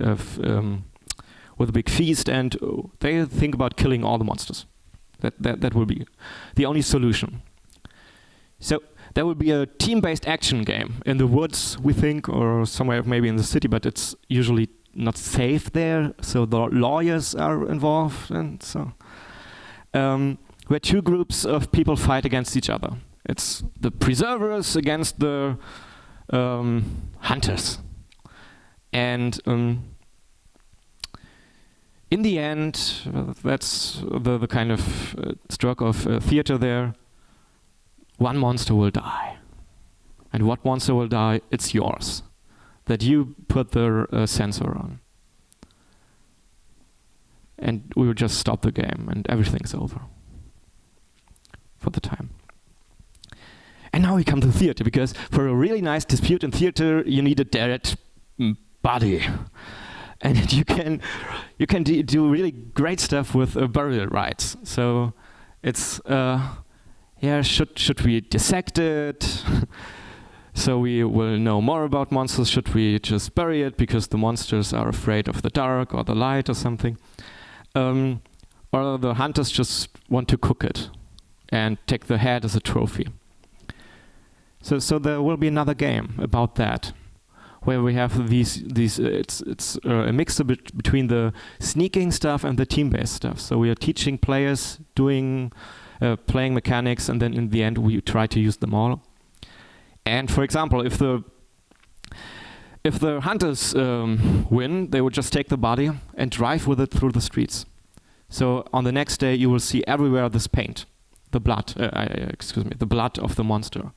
with a big feast, and they think about killing all the monsters. That will be the only solution. So there will be a team-based action game in the woods, we think, or somewhere maybe in the city, but it's usually not safe there, so the lawyers are involved, and so where two groups of people fight against each other. It's the preservers against the hunters. And in the end, that's the kind of stroke of theater there. One monster will die. And what monster will die? It's yours. That you put the sensor on. And we will just stop the game and everything's over. For the time. And now we come to theater, because for a really nice dispute in theater, you need a dead body. And you can do really great stuff with burial rites. So it's should we dissect it? So we will know more about monsters. Should we just bury it because the monsters are afraid of the dark or the light or something? Or the hunters just want to cook it and take the head as a trophy. So there will be another game about that, where we have these it's a mix between the sneaking stuff and the team-based stuff. So we are teaching players doing playing mechanics, and then in the end we try to use them all. And for example, if the hunters win, they would just take the body and drive with it through the streets. So on the next day you will see everywhere this paint, the blood, the blood of the monster.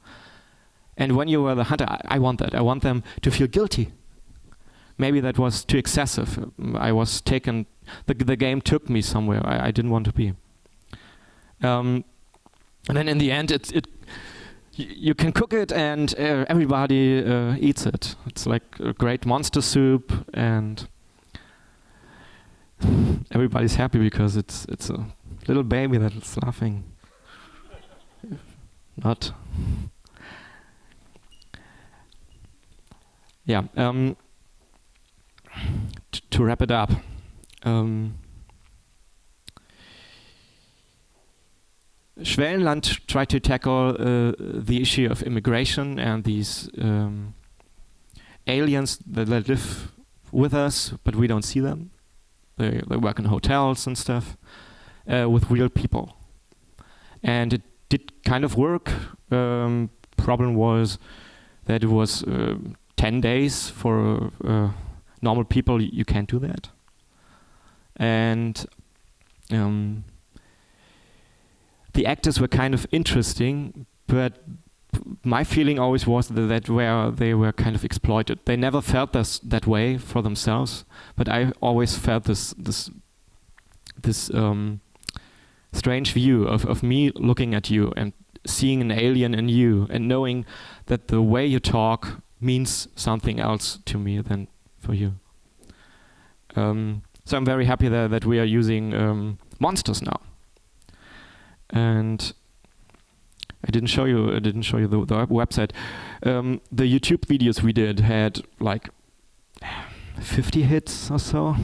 And when you were the hunter, I want that. I want them to feel guilty. Maybe that was too excessive. I was taken, the game took me somewhere I didn't want to be. And then in the end, you can cook it and everybody eats it. It's like a great monster soup, and everybody's happy because it's a little baby that's laughing. Not. Yeah. To wrap it up. Schwellenland tried to tackle the issue of immigration and these aliens that live with us, but we don't see them. They work in hotels and stuff with real people. And it did kind of work. Problem was that it was 10 days for normal people. You can't do that. And the actors were kind of interesting, but my feeling always was that where they were kind of exploited. They never felt that way for themselves, but I always felt this strange view of me looking at you and seeing an alien in you and knowing that the way you talk means something else to me than for you. So I'm very happy that we are using monsters now. And I didn't show you the website. The YouTube videos we did had like 50 hits or so.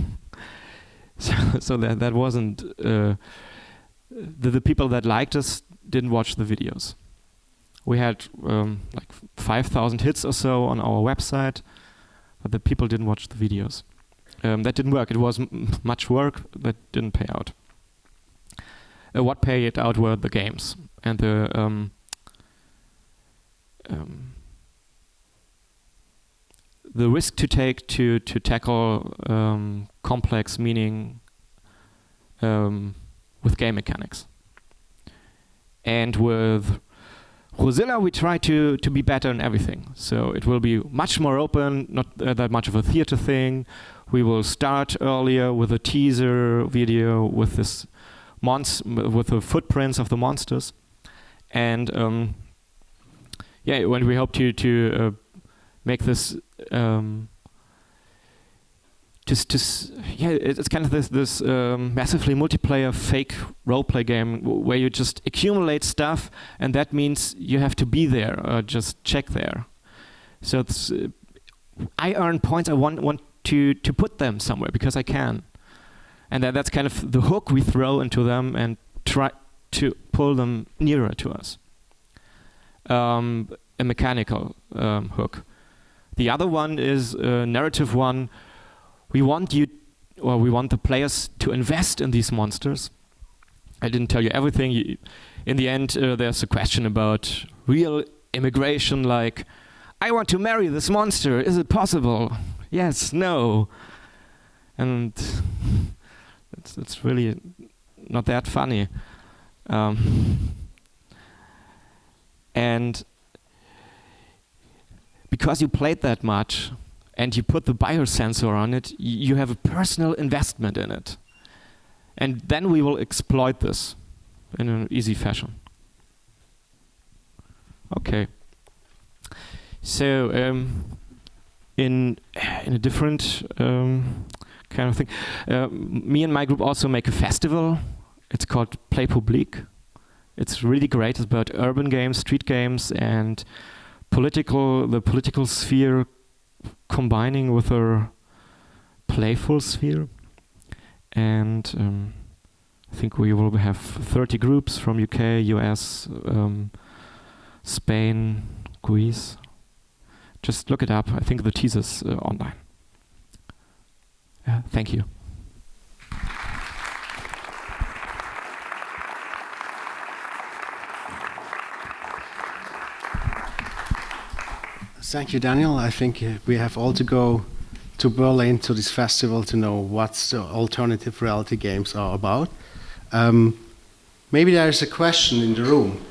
So that wasn't the people that liked us didn't watch the videos. We had like 5,000 hits or so on our website, but the people didn't watch the videos. That didn't work. It was much work that didn't pay out. What paid out were the games and the risk to take to tackle complex meaning with game mechanics. And with Rosilla, we try to be better in everything. So it will be much more open, not that much of a theater thing. We will start earlier with a teaser video with this with the footprints of the monsters, and when we hope to make this it's kind of this massively multiplayer fake role-play game where you just accumulate stuff, and that means you have to be there or just check there. So it's, I earn points. I want to put them somewhere because I can, and that's kind of the hook we throw into them and try to pull them nearer to us. A mechanical hook. The other one is a narrative one. We want the players to invest in these monsters. I didn't tell you everything. In the end, there's a question about real immigration, like, I want to marry this monster. Is it possible? Yes, no. And it's really not that funny. And because you played that much and you put the biosensor on it, you have a personal investment in it. And then we will exploit this in an easy fashion. Okay. So in a different kind of thing, me and my group also make a festival. It's called Play Public. It's really great. It's about urban games, street games, and the political sphere combining with a playful sphere. And I think we will have 30 groups from UK, US, Spain, Greece. Just look it up. I think the teaser's online. Thank you. Thank you, Daniel. I think we have all to go to Berlin to this festival to know what the alternative reality games are about. Maybe there is a question in the room.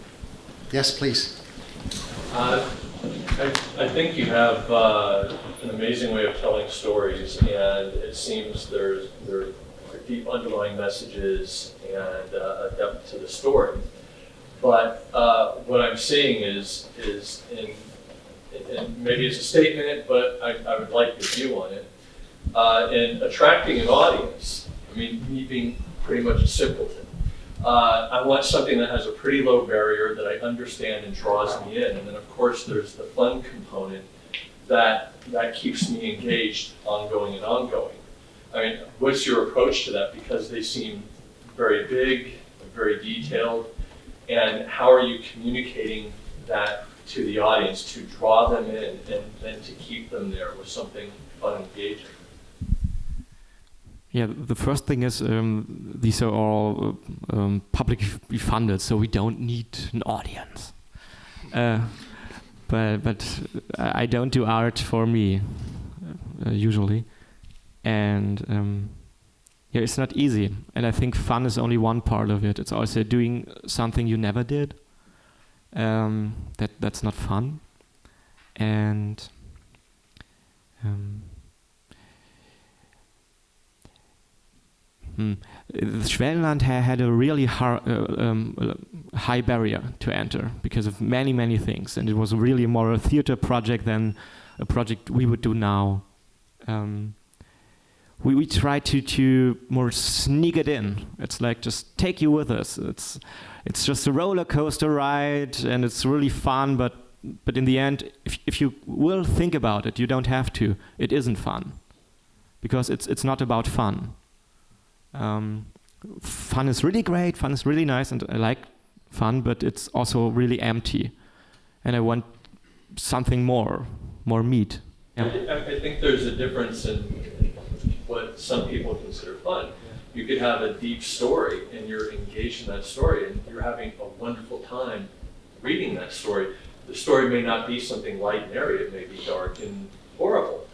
Yes, please. I think you have an amazing way of telling stories, and it seems there are deep underlying messages and a depth to the story. But what I'm seeing is and maybe it's a statement, but I would like your view on it, in attracting an audience. I mean, me being pretty much a simpleton. I want something that has a pretty low barrier that I understand and draws me in. And then of course there's the fun component that keeps me engaged ongoing and ongoing. I mean, what's your approach to that? Because they seem very big, very detailed, and how are you communicating that to the audience to draw them in and then to keep them there with something fun and engaging? Yeah, the first thing is these are all publicly funded, so we don't need an audience. But I don't do art for me, usually. And yeah, it's not easy. And I think fun is only one part of it. It's also doing something you never did. That's not fun. And the Schwellenland had a really high barrier to enter because of many things, and it was really more a theater project than a project we would do now. We try to more sneak it in. It's like, just take you with us. It's just a roller coaster ride, and it's really fun. But in the end, if you will think about it, you don't have to. It isn't fun, because it's not about fun. Fun is really great. Fun is really nice, and I like fun. But it's also really empty, and I want something more meat. Yeah. I think there's a difference in what some people consider fun. You could have a deep story and you're engaged in that story and you're having a wonderful time reading that story. The story may not be something light and airy, it may be dark and horrible,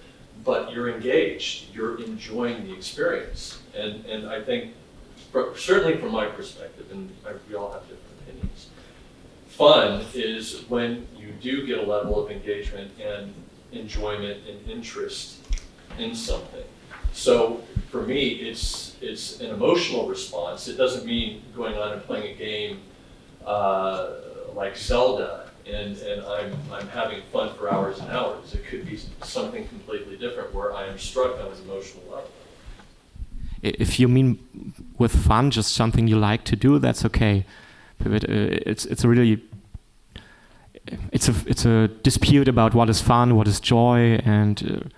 but you're engaged, you're enjoying the experience. And I think, certainly from my perspective, and we all have different opinions, fun is when you do get a level of engagement and enjoyment and interest in something. So for me, it's an emotional response. It doesn't mean going on and playing a game like Zelda and I'm having fun for hours and hours. It could be something completely different where I am struck on an emotional level. If you mean with fun, just something you like to do, that's okay. But it's a dispute about what is fun, what is joy, and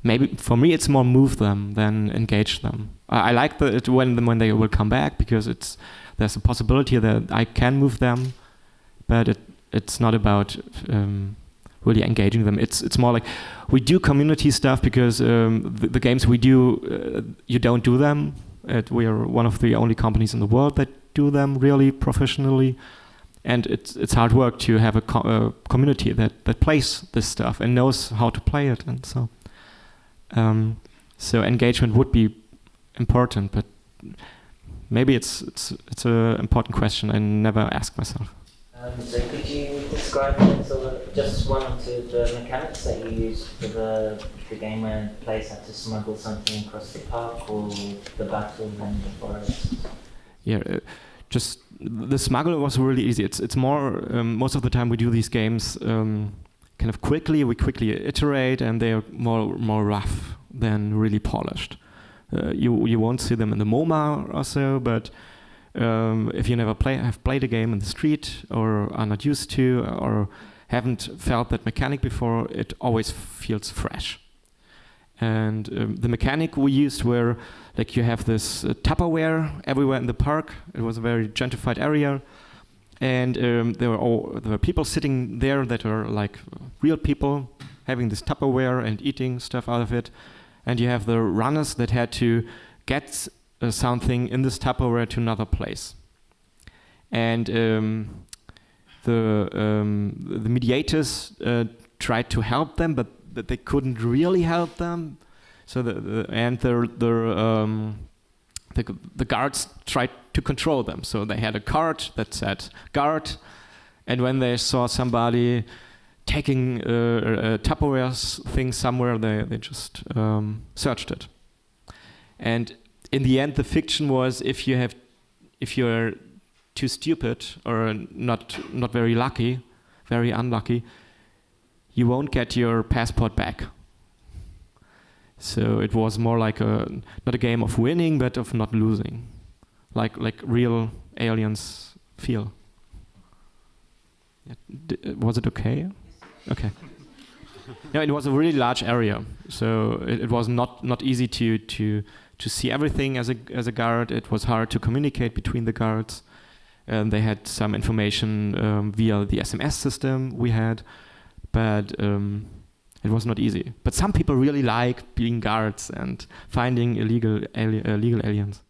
maybe for me it's more move them than engage them. I like it when they will come back, because there's a possibility that I can move them, but it's not about really engaging them. It's more like we do community stuff because the games we do, you don't do them. We are one of the only companies in the world that do them really professionally, and it's hard work to have a community that plays this stuff and knows how to play it, and so engagement would be important, but maybe it's an important question I never asked myself. So could you describe just one or two of the mechanics that you used for the game where players had to smuggle something across the park, or the battle in the forest? Yeah, just the smuggle was really easy. It's more most of the time we do these games kind of quickly. We quickly iterate, and they're more rough than really polished. You won't see them in the MoMA or so, but if you never have played a game in the street, or are not used to, or haven't felt that mechanic before, it always feels fresh. And the mechanic we used were, like, you have this Tupperware everywhere in the park. It was a very gentrified area, and there were people sitting there that were like real people, having this Tupperware and eating stuff out of it. And you have the runners that had to get something in this Tupperware to another place. And the mediators tried to help them, but they couldn't really help them. So the guards tried to control them. So they had a card that said guard, and when they saw somebody taking a Tupperware thing somewhere, they just searched it. And in the end, the fiction was if you're too stupid or not very lucky, very unlucky, you won't get your passport back. So it was more like not a game of winning, but of not losing, like real aliens feel. Was it okay? Okay. No, it was a really large area, so it was not easy to see everything as a guard. It was hard to communicate between the guards. They had some information via the SMS system we had, but it was not easy. But some people really like being guards and finding illegal aliens.